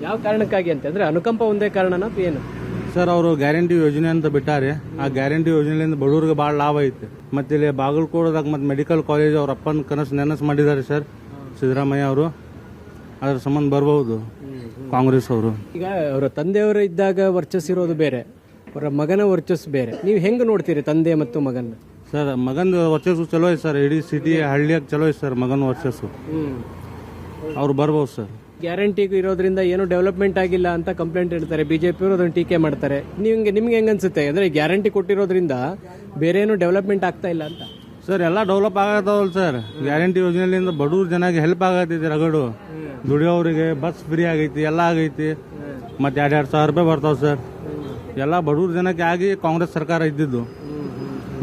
ಯಾವ ಕಾರಣಕ್ಕಾಗಿ ಅಂತಂದ್ರೆ ಅನುಕಂಪ ಒಂದೇ ಕಾರಣನ ಏನು ಸರ್? ಅವರು ಗ್ಯಾರಂಟಿ ಯೋಜನೆ ಅಂತ ಬಿಟ್ಟಾರೆ. ಆ ಗ್ಯಾರಂಟಿ ಯೋಜನೆಯಿಂದ ಬಡವ್ರಿಗೆ ಭಾಳ ಲಾಭ ಐತೆ. ಮತ್ತೆ ಇಲ್ಲಿ ಬಾಗಲಕೋಟದಾಗ ಮತ್ತೆ ಮೆಡಿಕಲ್ ಕಾಲೇಜ್ ಅವ್ರ ಅಪ್ಪನ ನೆನಸು ಮಾಡಿದ್ದಾರೆ ಸರ್ ಸಿದ್ದರಾಮಯ್ಯ ಅವರು. ಅದ್ರ ಸಂಬಂಧ ಬರಬಹುದು ಕಾಂಗ್ರೆಸ್ ಅವರು. ಈಗ ಅವರ ತಂದೆಯವರು ಇದ್ದಾಗ ವರ್ಚಸ್ಸಿರೋದು ಬೇರೆ, ಅವರ ಮಗನ ವರ್ಚಸ್ಸು ಬೇರೆ. ನೀವು ಹೆಂಗೆ ನೋಡ್ತೀರಿ ತಂದೆ ಮತ್ತು ಮಗನ? ಸರ್, ಮಗನ ವರ್ಚಸ್ಸು ಚಲೋ ಐತೆ ಸರ್. ಇಡೀ ಸಿಟಿ ಹಳ್ಳಿಯಾಗ ಚಲೋ ಐತೆ ಸರ್ ಮಗನ ವರ್ಚಸ್ಸು. ಅವ್ರು ಬರ್ಬೋದು ಸರ್. ಗ್ಯಾರಂಟಿ ಇರೋದ್ರಿಂದ ಏನು ಡೆವಲಪ್ಮೆಂಟ್ ಆಗಿಲ್ಲ ಅಂತ ಕಂಪ್ಲೇಂಟ್ ಇಡ್ತಾರೆ ಬಿಜೆಪಿಯವರು, ಅದನ್ನು ಟೀಕೆ ಮಾಡ್ತಾರೆ. ನಿಮ್ಗೆ ಹೆಂಗ್ ಅನ್ಸುತ್ತೆ? ಅಂದ್ರೆ ಗ್ಯಾರಂಟಿ ಕೊಟ್ಟಿರೋದ್ರಿಂದ ಬೇರೆ ಏನು ಡೆವಲಪ್ಮೆಂಟ್ ಆಗ್ತಾ ಇಲ್ಲ ಅಂತ? ಸರ್, ಎಲ್ಲ ಡೆವಲಪ್ ಆಗತ್ತವಲ್ಲ ಸರ್. ಗ್ಯಾರಂಟಿ ಯೋಜನೆಯಿಂದ ಬಡವ್ರ ಜನಗೆ ಹೆಲ್ಪ್ ಆಗತ್ತೈತಿ. ರಗಡು ದುಡಿಯೋರಿಗೆ ಬಸ್ ಫ್ರೀ ಆಗೈತಿ, ಎಲ್ಲ ಆಗೈತಿ. ಮತ್ತೆ 2,000 ರೂಪಾಯಿ ಬರ್ತಾವ ಸರ್. ಎಲ್ಲ ಬಡವ್ರ ಜನಕ್ಕೆ ಆಗಿ ಕಾಂಗ್ರೆಸ್ ಸರ್ಕಾರ ಇದ್ದಿದ್ದು.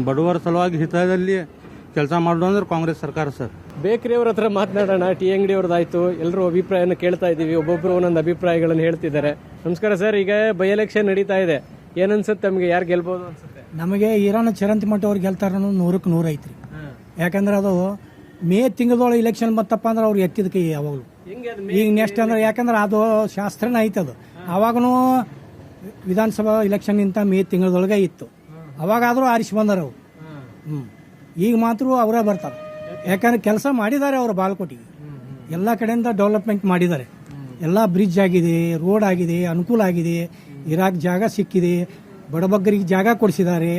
ಬಡವರ ಸಲುವಾಗಿ ಹಿತದಲ್ಲಿ ಕೆಲಸ ಮಾಡೋದು ಅಂದ್ರೆ ಕಾಂಗ್ರೆಸ್ ಸರ್ಕಾರ ಸರ್. ಬೇಕರಿಯವ್ರ ಹತ್ರ ಮಾತನಾಡೋಣ. ಟೀ ಅಂಗಡಿ ಅವ್ರದ್ದಾಯ್ತು, ಎಲ್ಲರೂ ಅಭಿಪ್ರಾಯನ ಕೇಳ್ತಾ ಇದ್ದೀವಿ. ಒಬ್ಬೊಬ್ರು ಒಂದೊಂದು ಅಭಿಪ್ರಾಯಗಳನ್ನು ಹೇಳ್ತಿದ್ದಾರೆ. ನಮಸ್ಕಾರ ಸರ್. ಈಗ ಬೈ ಎಲೆಕ್ಷನ್ ನಡೀತಾ ಇದೆ, ಏನನ್ಸುತ್ತೆ ನಮಗೆ? ಯಾರು ಗೆಲ್ಬಹುದು ಅನ್ಸುತ್ತೆ? ನಮಗೆ ಈರಾನ ಚಿರಂತಿಮಠ ಅವ್ರು ಗೆಲ್ತಾರ 100ಕ್ಕೆ 100 ಐತ್ರಿ. ಯಾಕಂದ್ರೆ ಅದು ಮೇ ತಿಂಗಳದೊಳಗೆ ಇಲೆಕ್ಷನ್ ಬತ್ತಪ್ಪ ಅಂದ್ರೆ ಅವ್ರು ಎತ್ತಿದಕ್ಕೆ ಯಾವಾಗಲೂ. ಈಗ ನೆಕ್ಸ್ಟ್ ಅಂದ್ರೆ ಯಾಕಂದ್ರೆ ಅದು ಶಾಸ್ತ್ರನ ಐತದು. ಅವಾಗೂ ವಿಧಾನಸಭಾ ಇಲೆಕ್ಷನ್ ಇಂತ ಮೇ ತಿಂಗಳದೊಳಗೆ ಇತ್ತು. ಅವಾಗಾದ್ರೂ ಆರಿಸಿ ಬಂದಾರ ಅವು. ಈಗ ಮಾತ್ರ ಅವರೇ ಬರ್ತಾರೆ. ಯಾಕಂದ್ರೆ ಕೆಲಸ ಮಾಡಿದ್ದಾರೆ ಅವರು ಬಾಗಲಕೋಟೆಗೆ, ಎಲ್ಲ ಕಡೆಯಿಂದ ಡೆವಲಪ್ಮೆಂಟ್ ಮಾಡಿದ್ದಾರೆ. ಎಲ್ಲ ಬ್ರಿಡ್ಜ್ ಆಗಿದೆ, ರೋಡ್ ಆಗಿದೆ, ಅನುಕೂಲ ಆಗಿದೆ, ಇರಾಕ್ ಜಾಗ ಸಿಕ್ಕಿದೆ, ಬಡಬಗ್ಗರಿಗೆ ಜಾಗ ಕೊಡಿಸಿದ್ದಾರೆ,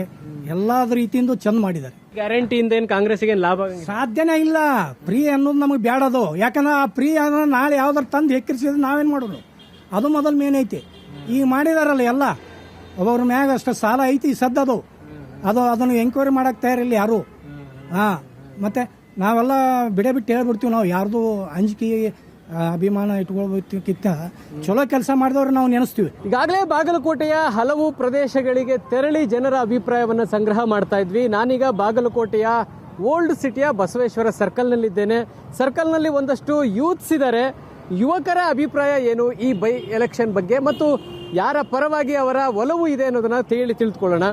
ಎಲ್ಲ ರೀತಿಯಿಂದ ಚಂದ ಮಾಡಿದ್ದಾರೆ. ಗ್ಯಾರಂಟಿಯಿಂದ ಏನು ಕಾಂಗ್ರೆಸ್ಗೆ ಲಾಭ ಸಾಧ್ಯನೇ ಇಲ್ಲ. ಫ್ರೀ ಅನ್ನೋದು ನಮಗೆ ಬೇಡದು. ಯಾಕಂದ್ರೆ ಆ ಫ್ರೀ ಅನ್ನೋ ನಾಳೆ ಯಾವ್ದಾರು ತಂದು ಹೆಕ್ಕರಿಸಿದ್ರೆ ನಾವೇನು ಮಾಡೋದು? ಅದು ಮೊದಲು ಮೇನ್ ಐತಿ. ಈಗ ಮಾಡಿದಾರಲ್ಲ ಎಲ್ಲ, ಒಬ್ಬೊಬ್ರ ಮ್ಯಾಗ ಅಷ್ಟು ಸಾಲ ಐತಿ ಸದ್ದದು. ಅದನ್ನು ಎಂಕ್ವೈರಿ ಮಾಡಕ್ಕೆ ತಯಾರಿಲ್ಲ ಯಾರು. ಮತ್ತೆ ನಾವೆಲ್ಲ ಬಿಟ್ಟು ಹೇಳ್ಬಿಡ್ತೀವಿ. ನಾವು ಯಾರ್ದು ಅಂಜಿಕೆ ಅಭಿಮಾನ ಇಟ್ಕೊಳ್ಬೇಕಿತ್ತ ಚಲೋ ಕೆಲಸ ಮಾಡಿದವ್ರು ನಾವು ನೆನೆಸ್ತೀವಿ. ಈಗಾಗಲೇ ಬಾಗಲಕೋಟೆಯ ಹಲವು ಪ್ರದೇಶಗಳಿಗೆ ತೆರಳಿ ಜನರ ಅಭಿಪ್ರಾಯವನ್ನು ಸಂಗ್ರಹ ಮಾಡ್ತಾ ಇದ್ವಿ. ನಾನೀಗ ಬಾಗಲಕೋಟೆಯ ಓಲ್ಡ್ ಸಿಟಿಯ ಬಸವೇಶ್ವರ ಸರ್ಕಲ್ನಲ್ಲಿದ್ದೇನೆ. ಸರ್ಕಲ್ನಲ್ಲಿ ಒಂದಷ್ಟು ಯೂತ್ಸ್ ಇದ್ದಾರೆ. ಯುವಕರ ಅಭಿಪ್ರಾಯ ಏನು ಈ ಬೈ ಎಲೆಕ್ಷನ್ ಬಗ್ಗೆ ಮತ್ತು ಯಾರ ಪರವಾಗಿ ಅವರ ಒಲವು ಇದೆ ಅನ್ನೋದನ್ನ ತಿಳಿದುಕೊಳ್ಳೋಣ.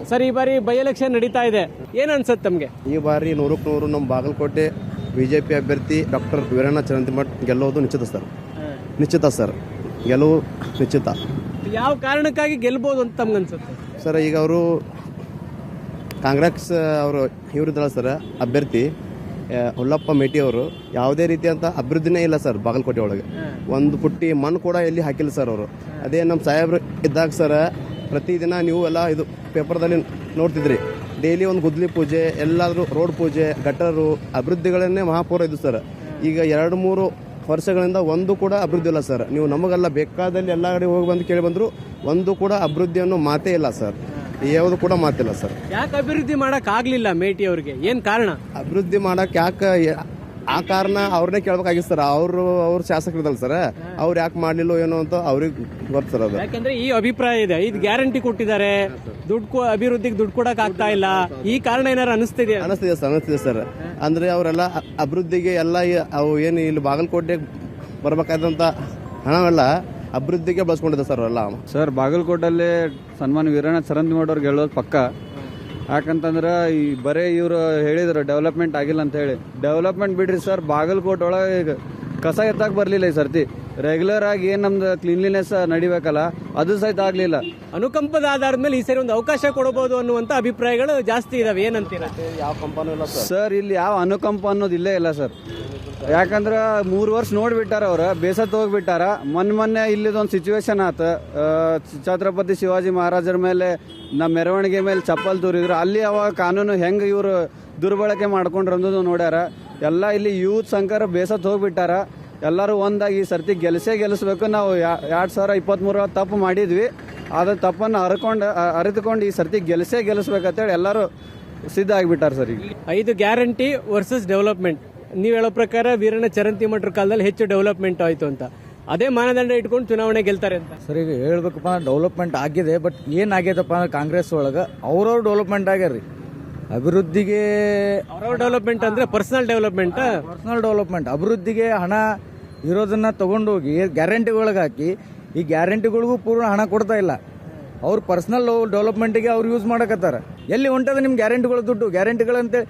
ಸರ್, ಈ ಬಾರಿ ಬೈ ಎಲೆಕ್ಷನ್ ನಡೀತಾ ಇದೆ, ಏನ್ ಅನ್ಸುತ್ತೆ ತಮಗೆ? ಈ ಬಾರಿ 100ಕ್ಕೆ 100 ನಮ್ಮ ಬಾಗಲಕೋಟೆ ಬಿಜೆಪಿ ಅಭ್ಯರ್ಥಿ ಡಾಕ್ಟರ್ ವೀರಣ್ಣ ಚರಂತಿಮಠ್ ಗೆಲ್ಲೋದು ನಿಶ್ಚಿತ ಸರ್. ಗೆಲುವು ನಿಶ್ಚಿತ. ಯಾವ ಕಾರಣಕ್ಕಾಗಿ ಗೆಲ್ಬಹುದು ಅಂತ ತಮ್ಗೆ ಅನ್ಸುತ್ತೆ ಸರ್? ಈಗ ಅವರು ಕಾಂಗ್ರೆಸ್ ಅವರು ಇವರಿದ್ದಲ್ಲ ಸರ್ ಅಭ್ಯರ್ಥಿ ಹುಲ್ಲಪ್ಪ ಮೇಟಿ ಅವರು, ಯಾವುದೇ ರೀತಿಯಂತ ಅಭಿವೃದ್ಧಿನೇ ಇಲ್ಲ ಸರ್ ಬಾಗಲಕೋಟೆ ಒಳಗೆ. ಒಂದು ಪುಟ್ಟಿ ಮಣ್ಣು ಕೂಡ ಎಲ್ಲಿ ಹಾಕಿಲ್ಲ ಸರ್ ಅವರು. ಅದೇ ನಮ್ಮ ಸಾಹೇಬ್ರು ಇದ್ದಾಗ ಸರ್ ಪ್ರತಿದಿನ ನೀವು ಎಲ್ಲ ಇದು ಪೇಪರ್ದಲ್ಲಿ ನೋಡ್ತಿದ್ರಿ, ಡೈಲಿ ಒಂದು ಗುದ್ಲಿ ಪೂಜೆ, ಎಲ್ಲಾದರೂ ರೋಡ್ ಪೂಜೆ, ಗಟ್ಟರು, ಅಭಿವೃದ್ಧಿಗಳನ್ನೇ ಮಹಾಪೌರ ಇದು ಸರ್. ಈಗ 2-3 ವರ್ಷಗಳಿಂದ ಒಂದು ಕೂಡ ಅಭಿವೃದ್ಧಿ ಇಲ್ಲ ಸರ್. ನೀವು ನಮಗೆಲ್ಲ ಬೇಕಾದಲ್ಲಿ ಎಲ್ಲ ಕಡೆ ಹೋಗಿ ಬಂದು ಕೇಳಿ ಬಂದರೂ ಒಂದು ಕೂಡ ಅಭಿವೃದ್ಧಿಯನ್ನು ಮಾತೇ ಇಲ್ಲ ಸರ್. ಯಾವುದು ಕೂಡ ಮಾತಿಲ್ಲ ಸರ್. ಯಾಕೆ ಅಭಿವೃದ್ಧಿ ಮಾಡಕ್ ಆಗ್ಲಿಲ್ಲ ಮೇಟಿ ಅವರಿಗೆ? ಏನ್ ಕಾರಣ ಅಭಿವೃದ್ಧಿ ಮಾಡಕ್? ಯಾಕೆ ಆ ಕಾರಣ ಅವ್ರನ್ನೇ ಕೇಳ್ಬೇಕಾಗಿತ್ತು ಸರ್. ಅವ್ರ ಶಾಸಕರಿದಲ್ಲ ಸರ್, ಅವ್ರು ಯಾಕೆ ಮಾಡ್ಲಿಲ್ಲ ಏನೋ ಅಂತ ಅವ್ರಿಗೆ ಗೊತ್ತು ಸರ್. ಅದು ಯಾಕಂದ್ರೆ ಈ ಅಭಿಪ್ರಾಯ ಇದೆ, ಇದು ಗ್ಯಾರಂಟಿ ಕೊಟ್ಟಿದ್ದಾರೆ, ಅಭಿವೃದ್ಧಿಗೆ ದುಡ್ಡು ಕೊಡಕ್ ಆಗ್ತಾ ಇಲ್ಲ, ಈ ಕಾರಣ ಏನಾರು ಅನಿಸ್ತಿದೆ ಸರ್. ಅಂದ್ರೆ ಅವರೆಲ್ಲ ಅಭಿವೃದ್ಧಿಗೆ ಎಲ್ಲ ಅವು ಏನು ಇಲ್ಲಿ ಬಾಗಲಕೋಟೆ ಬರ್ಬೇಕಾದಂತ ಹಣವೆಲ್ಲ ಅಭಿವೃದ್ಧಿಗೆ ಬಳಸ್ಕೊಂಡಿದೆ ಸರ್ ಎಲ್ಲ. ಸರ್, ಬಾಗಲಕೋಟಲ್ಲಿ ಸನ್ಮಾನ್ ವೀರಣ್ಣ ಚರಂತಿಮಠ್ ಅವ್ರಿಗೆ ಹೇಳೋದು ಪಕ್ಕ. ಯಾಕಂತಂದ್ರೆ ಈ ಬರೀ ಇವರು ಹೇಳಿದ್ರು ಡೆವಲಪ್ಮೆಂಟ್ ಆಗಿಲ್ಲ ಅಂತ ಹೇಳಿ. ಡೆವಲಪ್ಮೆಂಟ್ ಬಿಡ್ರಿ ಸರ್, ಬಾಗಲಕೋಟೆ ಒಳಗೆ ಕಸ ಎತ್ತಕ್ಕೆ ಬರಲಿಲ್ಲ ಈ ಸರ್ತಿ. ರೆಗ್ಯುಲರ್ ಆಗಿ ಏನು ನಮ್ದು ಕ್ಲೀನ್ಲಿನೆಸ್ ನಡಿಬೇಕಲ್ಲ, ಅದು ಸಹಿತ ಆಗಲಿಲ್ಲ. ಅನುಕಂಪದ ಆಧಾರದ ಮೇಲೆ ಈ ಸರಿ ಒಂದು ಅವಕಾಶ ಕೊಡಬಹುದು ಅನ್ನುವಂತ ಅಭಿಪ್ರಾಯಗಳು ಜಾಸ್ತಿ ಇದಾವೆ. ಏನಂತೀರ? ಯಾವ ಕಂಪನಿ ಇಲ್ಲ ಸರ್, ಇಲ್ಲಿ ಯಾವ ಅನುಕಂಪ ಅನ್ನೋದು ಇಲ್ಲೇ ಇಲ್ಲ ಸರ್. ಯಾಕಂದ್ರೆ 3 ವರ್ಷ ನೋಡ್ಬಿಟ್ಟಾರ ಅವ್ರ, ಬೇಸತ್ತು ಹೋಗ್ಬಿಟ್ಟಾರ. ಮೊನ್ನೆ ಇಲ್ಲಿದೊಂದು ಸಿಚುವೇಶನ್ ಆತ, ಛತ್ರಪತಿ ಶಿವಾಜಿ ಮಹಾರಾಜರ ಮೇಲೆ ನಮ್ಮ ಮೆರವಣಿಗೆ ಮೇಲೆ ಚಪ್ಪಲ್ ತೂರಿದ್ರು. ಅಲ್ಲಿ ಅವಾಗ ಕಾನೂನು ಹೆಂಗೆ ಇವರು ದುರ್ಬಳಕೆ ಮಾಡ್ಕೊಂಡ್ರು ಅನ್ನೋದು ನೋಡ್ಯಾರ. ಎಲ್ಲ ಇಲ್ಲಿ ಯೂತ್ ಸಂಕರ ಬೇಸತ್ತು ಹೋಗ್ಬಿಟ್ಟಾರ. ಎಲ್ಲರೂ ಒಂದಾಗಿ ಈ ಸರ್ತಿ ಗೆಲ್ಲಿಸ್ಬೇಕು. ನಾವು 2023 ತಪ್ಪು ಮಾಡಿದ್ವಿ, ಅದ್ರ ತಪ್ಪನ್ನು ಅರಿತುಕೊಂಡು ಈ ಸರ್ತಿ ಗೆಲ್ಲಿಸ್ಬೇಕಂತೇಳಿ ಎಲ್ಲರೂ ಸಿದ್ಧ ಆಗಿಬಿಟ್ಟಾರ ಸರ್. ಈಗ 5 ಗ್ಯಾರಂಟಿ ವರ್ಸಸ್ ಡೆವಲಪ್ಮೆಂಟ್. ನೀವು ಹೇಳೋ ಪ್ರಕಾರ ವೀರಣ್ಣ ಚರಂತಿಮಠ್ರ ಕಾಲದಲ್ಲಿ ಹೆಚ್ಚು ಡೆವಲಪ್ಮೆಂಟ್ ಆಯ್ತು ಅಂತ, ಅದೇ ಮಾನದಂಡ ಇಟ್ಕೊಂಡು ಚುನಾವಣೆ ಗೆಲ್ತಾರೆ ಅಂತ. ಸರ್, ಈಗ ಹೇಳ್ಬೇಕಪ್ಪ ಡೆವಲಪ್ಮೆಂಟ್ ಆಗಿದೆ, ಬಟ್ ಏನಾಗೈತಪ್ಪ ಅಂದ್ರೆ ಕಾಂಗ್ರೆಸ್ ಒಳಗೆ ಅವ್ರವ್ರು ಡೆವಲಪ್ಮೆಂಟ್ ಆಗ್ಯಾರ್ರಿ. ಅಭಿವೃದ್ಧಿಗೆ ಅವ್ರವ್ರ ಡೆವಲಪ್ಮೆಂಟ್ ಅಂದ್ರೆ ಪರ್ಸನಲ್ ಡೆವಲಪ್ಮೆಂಟ್, ಅಭಿವೃದ್ಧಿಗೆ ಹಣ ಇರೋದನ್ನ ತಗೊಂಡೋಗಿ ಗ್ಯಾರಂಟಿಗಳಿಗೆ ಹಾಕಿ, ಈ ಗ್ಯಾರಂಟಿಗಳಿಗೂ ಪೂರ್ಣ ಹಣ ಕೊಡ್ತಾ ಇಲ್ಲ. ಅವ್ರ ಪರ್ಸನಲ್ ಡೆವಲಪ್ಮೆಂಟ್ಗೆ ಅವ್ರು ಯೂಸ್ ಮಾಡಕತ್ತಾರ. ಎಲ್ಲಿ ಹೊಂಟದ ನಿಮ್ಮ ಗ್ಯಾರಂಟಿಗಳ ದುಡ್ಡು? ಗ್ಯಾರಂಟಿಗಳಂತೆ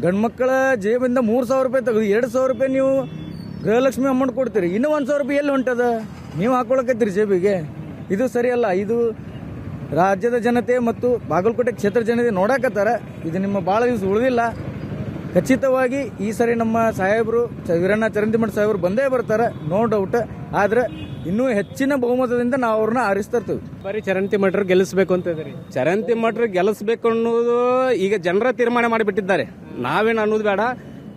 ಗಂಡು ಮಕ್ಕಳ ಜೇಬಿಂದ 3,000 ರೂಪಾಯಿ ತೆಗೆದು 2,000 ರೂಪಾಯಿ ನೀವು ಗೃಹಲಕ್ಷ್ಮಿ ಅಮೌಂಟ್ ಕೊಡ್ತೀರಿ. ಇನ್ನೂ 1,000 ರೂಪಾಯಿ ಎಲ್ಲಿ ಹೊಂಟದ? ನೀವು ಹಾಕೊಳಕತ್ತೀರಿ ಜೇಬಿಗೆ. ಇದು ಸರಿಯಲ್ಲ. ಇದು ರಾಜ್ಯದ ಜನತೆ ಮತ್ತು ಬಾಗಲಕೋಟೆ ಕ್ಷೇತ್ರ ಜನತೆ ನೋಡಕತ್ತಾರ. ಇದು ನಿಮ್ಮ ಭಾಳ ದಿವಸ ಉಳಿದಿಲ್ಲ. ಖಚಿತವಾಗಿ ಈ ಸರಿ ನಮ್ಮ ಸಾಹೇಬರು ವೀರಣ್ಣ ಚರಂತಿಮಠ್ ಸಾಹೇಬರು ಬಂದೇ ಬರ್ತಾರೆ, ನೋ ಡೌಟ್. ಆದ್ರೆ ಇನ್ನೂ ಹೆಚ್ಚಿನ ಬಹುಮತದಿಂದ ನಾವು ಅವ್ರನ್ನ ಆರಿಸ್ತಿರ್ತೀವಿ. ಬರೀ ಚರಂತಿಮಠ್ರು ಗೆಲ್ಲಿಸ್ಬೇಕು ಅಂತ ಇದ್ರಿ. ಚರಂತಿಮಠ್ರು ಗೆಲ್ಲಿಸ್ಬೇಕು ಅನ್ನೋದು ಈಗ ಜನರ ತೀರ್ಮಾನ ಮಾಡಿಬಿಟ್ಟಿದ್ದಾರೆ. ನಾವೇನು ಅನ್ನೋದು ಬೇಡ.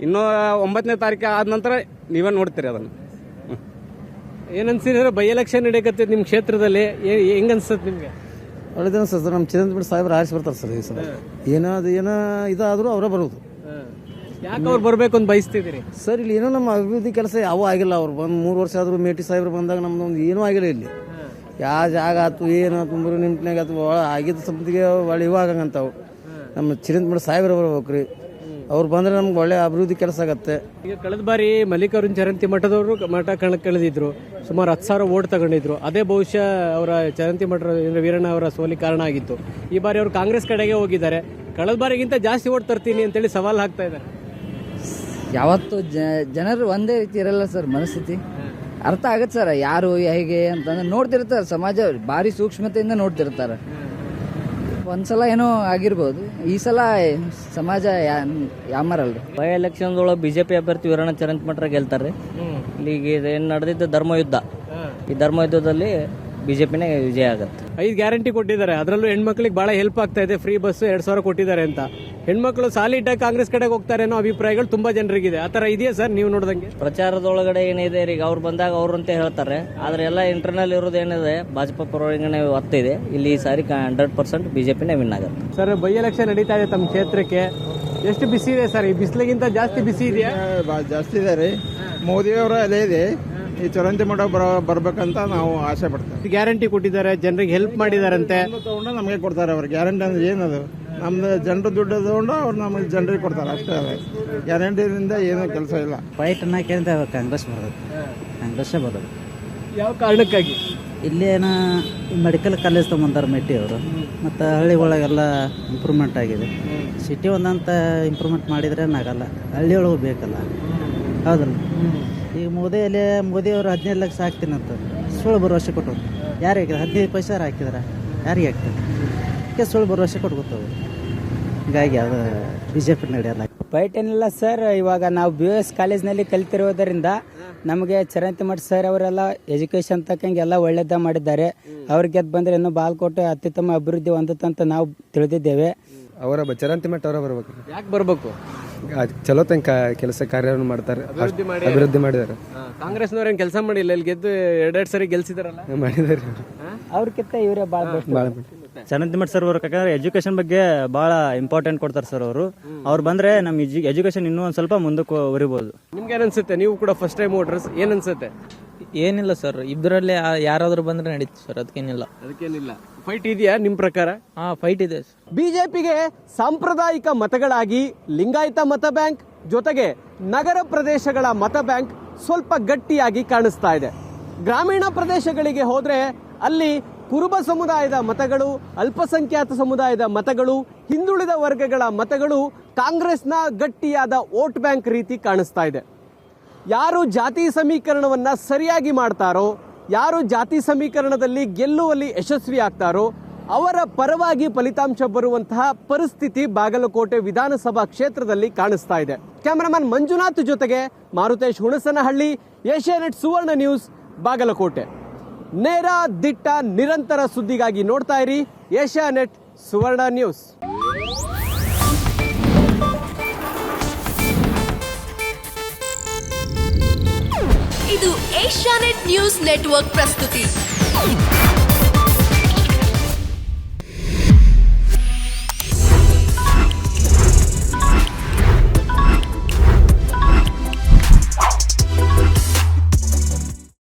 ಇನ್ನೂ 9ನೇ ತಾರೀಕು ಆದ ನಂತರ ನೀವೇ ನೋಡ್ತೀರಿ ಅದನ್ನು. ಏನನ್ಸಿದ್ರೆ ಬೈ ಎಲೆಕ್ಷನ್ ನಡೆಯಕತ್ತೈತಿ ನಿಮ್ಮ ಕ್ಷೇತ್ರದಲ್ಲಿ, ಹೆಂಗ್ ಅನ್ಸತ್ ನಿಮ್ಗೆ? ಒಳ್ಳೆದ ಸರ್, ನಮ್ಮ ಚರಂತಿಮಠ್ ಸಾಹೇಬ್ರು ಆರಿಸಿ ಬರ್ತಾರೆ ಸರ್. ಈ ಸಲ ಏನೋ ಇದಾದರೂ ಅವರೇ ಬರೋದು. ಯಾಕೆ ಅವ್ರು ಬರ್ಬೇಕು ಅಂತ ಬಯಸ್ತಿದ್ದೀರಿ ಸರ್? ಇಲ್ಲಿ ಏನೋ ನಮ್ಮ ಅಭಿವೃದ್ಧಿ ಕೆಲಸ ಯಾವ ಆಗಿಲ್ಲ. ಅವ್ರು ಬಂದು 3 ವರ್ಷ ಆದರೂ ಮೇಟಿ ಸಾಹೇಬ್ರು ಬಂದಾಗ ನಮ್ದೊಂದು ಏನೂ ಆಗಿಲ್ಲ. ಇಲ್ಲಿ ಯಾವ ಜಾಗ ಆಯ್ತು ಏನಾಯ್ತು 3 ನಿಮಿಟ್ನಾಗ ಆಯ್ತು ಆಗಿದ್ದ ಸಂಪತ್ತಿಗೆ ಒಳ್ಳೆ ಇವಾಗಂತಾವು. ನಮ್ಮ ಚರಂತಿಮಠ್ ಸಾಹೇಬ್ರು ಬರ್ಬೇಕು ರೀ. ಅವ್ರು ಬಂದ್ರೆ ನಮ್ಗೆ ಒಳ್ಳೆ ಅಭಿವೃದ್ಧಿ ಕೆಲಸ ಆಗತ್ತೆ. ಈಗ ಕಳೆದ ಬಾರಿ ಮಲ್ಲಿಕಾರ್ಜುನ ಚರಂತಿಮಠದವರು ಮಠ ಕಳೆದಿದ್ರು, ಸುಮಾರು 10,000 ವೋಟ್ ತಗೊಂಡಿದ್ರು. ಅದೇ ಬಹುಶಃ ಅವರ ಚರಂತಿಮಠ ವೀರಣ್ಣ ಅವರ ಸೋಲಿಗೆ ಕಾರಣ ಆಗಿತ್ತು. ಈ ಬಾರಿ ಅವರು ಕಾಂಗ್ರೆಸ್ ಕಡೆಗೆ ಹೋಗಿದ್ದಾರೆ. ಕಳೆದ ಬಾರಿಗಿಂತ ಜಾಸ್ತಿ ವೋಟ್ ತರ್ತೀನಿ ಅಂತೇಳಿ ಸವಾಲು ಹಾಕ್ತಾ ಇದ್ದಾರೆ. ಯಾವತ್ತು ಜನರು ಒಂದೇ ರೀತಿ ಇರಲ್ಲ ಸರ್. ಮನಸ್ಥಿತಿ ಅರ್ಥ ಆಗತ್ತೆ ಸರ್, ಯಾರು ಹೇಗೆ ಅಂತಂದ್ರೆ ನೋಡ್ತಿರ್ತಾರೆ. ಸಮಾಜ ಭಾರಿ ಸೂಕ್ಷ್ಮತೆಯಿಂದ ನೋಡ್ತಿರ್ತಾರೆ. ಒಂದ್ಸಲ ಏನೋ ಆಗಿರ್ಬೋದು, ಈ ಸಲ ಸಮಾಜ ಯಾಮರಲ್ರಿ. ಬೈ ಎಲೆಕ್ಷನ್ದೊಳಗೆ ಬಿಜೆಪಿ ಅಭ್ಯರ್ಥಿ ವೀರಣ್ಣ ಚರಂತಿಮಠ ಗೆಲ್ತಾರೆ. ಇಲ್ಲಿಗೆ ಏನು ನಡೆದಿದ್ದ ಧರ್ಮಯುದ್ಧ, ಈ ಧರ್ಮಯುದ್ಧದಲ್ಲಿ ಬಿಜೆಪಿನೇ ವಿಜಯ ಆಗುತ್ತೆ. 5 ಗ್ಯಾರಂಟಿ ಕೊಟ್ಟಿದ್ದಾರೆ, ಅದರಲ್ಲೂ ಹೆಣ್ಮಕ್ಳಿಗೆ ಬಹಳ ಹೆಲ್ಪ್ ಆಗ್ತಾ ಇದೆ. ಫ್ರೀ ಬಸ್ 2,000 ಕೊಟ್ಟಿದ್ದಾರೆ ಅಂತ ಹೆಣ್ಮಕ್ಳು ಸಾಲಿಟಾಗಿ ಕಾಂಗ್ರೆಸ್ ಕಡೆಗೆ ಹೋಗ್ತಾರೆ ಅನ್ನೋ ಅಭಿಪ್ರಾಯಗಳು ತುಂಬಾ ಜನರಿಗಿದೆ. ಆ ತರ ಇದೆಯಾ ಸರ್ ನೀವು ನೋಡಿದಂಗೆ? ಪ್ರಚಾರದೊಳಗಡೆ ಏನಿದೆ ಈಗ ಅವ್ರು ಬಂದಾಗ ಅವ್ರು ಅಂತ ಹೇಳ್ತಾರೆ, ಆದ್ರೆ ಎಲ್ಲ ಇಂಟರ್ನಲ್ ಇರೋದು ಏನಿದೆ ಭಾಜಪಾ ಪರವಾಗಿನೇ ಒತ್ತಿದೆ. ಇಲ್ಲಿ ಈ ಸಾರಿ 100% ಬಿಜೆಪಿನೇ ವಿನ್ ಆಗುತ್ತೆ. ಸರ್, ಬೈ ಎಲೆಕ್ಷನ್ ನಡೀತಾ ಇದೆ ತಮ್ಮ ಕ್ಷೇತ್ರಕ್ಕೆ, ಎಷ್ಟು ಬಿಸಿ ಇದೆ ಸರ್? ಈ ಬಿಸಿಲಿಗಿಂತ ಜಾಸ್ತಿ ಬಿಸಿ ಇದೆಯಾ? ಜಾಸ್ತಿ ಇದೆ ರೀ. ಮೋದಿಯವರ ಅದೇ ಇದೆ, ಈ ಚರಂತಿಮಠ ಬರ್ಬೇಕಂತ ನಾವು ಆಸೆ ಪಡ್ತೇವೆ. ಗ್ಯಾರಂಟಿ ಕೊಟ್ಟಿದ್ದಾರೆ, ಜನರಿಗೆ ಹೆಲ್ಪ್ ಮಾಡಿದಾರಂತೆ. ತಗೊಂಡು ನಮಗೆ ಕೊಡ್ತಾರೆ ಅವ್ರು. ಗ್ಯಾರಂಟಿ ಅಂದ್ರೆ ಏನದು? ನಮ್ದು ಜನರು ದುಡ್ಡು ತಗೊಂಡು ಅವ್ರು ನಮಗೆ ಜನರಿಗೆ ಕೊಡ್ತಾರೆ ಅಷ್ಟೇ. ಅದೇ ಗ್ಯಾರಂಟಿಯಿಂದ ಏನೂ ಕೆಲಸ ಇಲ್ಲ. ಫೈಟ್ ಅನ್ನೋಕ್ಕಿಂತ ಕಾಂಗ್ರೆಸ್ ಬರೋದು, ಕಾಂಗ್ರೆಸ್ಸೇ ಬರೋದು. ಯಾವ ಕಾರಣಕ್ಕಾಗಿ? ಇಲ್ಲೇನ ಮೆಡಿಕಲ್ ಕಾಲೇಜ್ ತೊಗೊಂಬಂದಾರೆ ಮೆಟ್ಟಿ ಅವರು, ಮತ್ತು ಹಳ್ಳಿಗಳಾಗೆಲ್ಲ ಇಂಪ್ರೂವ್ಮೆಂಟ್ ಆಗಿದೆ. ಸಿಟಿ ಒಂದಂತ ಇಂಪ್ರೂವ್ಮೆಂಟ್ ಮಾಡಿದ್ರೆ ಏನಾಗಲ್ಲ, ಹಳ್ಳಿಯೊಳಗೂ ಬೇಕಲ್ಲ, ಹೌದಲ್ಲ? ಈಗ ಮೋದಿಯವರು 15 ಲಕ್ಷ ಹಾಕ್ತೀನಂತ ಸುಳ್ಳು ಭರವಸೆ ಕೊಟ್ಟರು. ಯಾರಿಗೆ 15 ಪೈಸೆ ಹಾಕಿದಾರೆ? ಯಾರಿಗೆ ಹಾಕ್ತಾರೆ? ಅದಕ್ಕೆ ಸುಳ್ಳು ಭರವಸೆ ಕೊಟ್ಕೊತವೆ. ಹೀಗಾಗಿ ಅದು ಬಿಜೆಪಿ ನಡೆಯಲ್ಲ. ಫೈಟ್ ಏನಿಲ್ಲ ಸರ್. ಇವಾಗ ನಾವು BOS ಕಾಲೇಜ್ನಲ್ಲಿ ಕಲಿತಿರೋದರಿಂದ ನಮಗೆ ಚರಂತಿಮಠ ಸರ್ ಅವರೆಲ್ಲ ಎಜುಕೇಷನ್ ತಕ್ಕಂಗೆ ಎಲ್ಲ ಒಳ್ಳೇದ ಮಾಡಿದ್ದಾರೆ. ಅವ್ರಿಗೆ ಗೆದ್ದು ಬಂದರೆ ಇನ್ನೂ ಬಾಲ್ಕೋಟೆ ಅತ್ಯುತ್ತಮ ಅಭಿವೃದ್ಧಿ ಹೊಂದುತ್ತಂತ ನಾವು ತಿಳಿದಿದ್ದೇವೆ. ಚರಂತಿಮಠ ಅವರ ಬರ್ಬೇಕು. ಯಾಕೆ ಬರ್ಬೇಕು? ಚಲೋ ತನಕ ಕೆಲಸ ಕಾರ್ಯವನ್ನು ಮಾಡ್ತಾರೆ, ಅಭಿವೃದ್ಧಿ ಮಾಡಿದ್ದಾರೆ. ಕಾಂಗ್ರೆಸ್ನವ್ರೇನು ಕೆಲಸ ಮಾಡಿಲ್ಲ, ಇಲ್ಲಿ ಗೆದ್ದು 2 ಸರಿ ಗೆಲ್ಸಿದಾರಲ್ಲ, ಮಾಡಿದ್ದಾರೆ. ಅವ್ರಕ್ಕಿಂತ ಇವರೇ ಭಾಳ ಚರಂತಿಮಠ ಸರ್ ಅವರು ಯಾಕಂದ್ರೆ ಎಜುಕೇಶನ್ ಬಗ್ಗೆ ಬಹಳ ಇಂಪಾರ್ಟೆಂಟ್ ಕೊಡ್ತಾರೆ ಸರ್ ಅವರು. ಅವ್ರು ಬಂದ್ರೆ ನಮ್ಮ ಎಜುಕೇಶನ್ ಇನ್ನೂ ಒಂದ್ ಸ್ವಲ್ಪ ಮುಂದಕ್ಕೆ ಉರಿಬಹುದು. ನಿಮ್ಗೆ ಏನನ್ಸುತ್ತೆ? ನೀವು ಕೂಡ ಫಸ್ಟ್ ಟೈಮ್ ವೋಟರ್ಸ್, ಏನನ್ಸುತ್ತೆ? ಏನಿಲ್ಲ ಸರ್, ಇಬ್ಬರಲ್ಲಿ ಯಾರಾದ್ರೂ ಬಂದ್ರೆ ನಡೀತು ಸರ್, ಅದಕ್ಕೇನಿಲ್ಲ. ಫೈಟ್ ಇದೆಯಾ ನಿಮ್ ಪ್ರಕಾರ? ಫೈಟ್ ಇದೆ. ಬಿಜೆಪಿಗೆ ಸಾಂಪ್ರದಾಯಿಕ ಮತಗಳಾಗಿ ಲಿಂಗಾಯತ ಮತ ಬ್ಯಾಂಕ್ ಜೊತೆಗೆ ನಗರ ಪ್ರದೇಶಗಳ ಮತ ಬ್ಯಾಂಕ್ ಸ್ವಲ್ಪ ಗಟ್ಟಿಯಾಗಿ ಕಾಣಿಸ್ತಾ ಇದೆ. ಗ್ರಾಮೀಣ ಪ್ರದೇಶಗಳಿಗೆ ಹೋದ್ರೆ ಅಲ್ಲಿ ಕುರುಬ ಸಮುದಾಯದ ಮತಗಳು, ಅಲ್ಪಸಂಖ್ಯಾತ ಸಮುದಾಯದ ಮತಗಳು, ಹಿಂದುಳಿದ ವರ್ಗಗಳ ಮತಗಳು ಕಾಂಗ್ರೆಸ್ನ ಗಟ್ಟಿಯಾದ ವೋಟ್ ಬ್ಯಾಂಕ್ ರೀತಿ ಕಾಣಿಸ್ತಾ ಇದೆ. ಯಾರು ಜಾತಿ ಸಮೀಕರಣವನ್ನ ಸರಿಯಾಗಿ ಮಾಡ್ತಾರೋ, ಯಾರು ಜಾತಿ ಸಮೀಕರಣದಲ್ಲಿ ಗೆಲ್ಲುವಲ್ಲಿ ಯಶಸ್ವಿ ಆಗ್ತಾರೋ ಅವರ ಪರವಾಗಿ ಫಲಿತಾಂಶ ಬರುವಂತಹ ಪರಿಸ್ಥಿತಿ ಬಾಗಲಕೋಟೆ ವಿಧಾನಸಭಾ ಕ್ಷೇತ್ರದಲ್ಲಿ ಕಾಣಿಸ್ತಾ ಇದೆ. ಕ್ಯಾಮರಾಮನ್ ಮಂಜುನಾಥ್ ಜೊತೆಗೆ ಮಾರುತೇಶ್ ಹುಣಸನಹಳ್ಳಿ, ಏಷ್ಯಾನೆಟ್ ಸುವರ್ಣ ನ್ಯೂಸ್, ಬಾಗಲಕೋಟೆ. ನೇರ, ದಿಟ್ಟ, ನಿರಂತರ ಸುದ್ದಿಗಾಗಿ ನೋಡ್ತಾ ಇರಿ ಏಷ್ಯಾನೆಟ್ ಸುವರ್ಣ ನ್ಯೂಸ್. ಇದು ಏಷ್ಯಾನೆಟ್ ನ್ಯೂಸ್ ನೆಟ್ವರ್ಕ್ ಪ್ರಸ್ತುತಿ.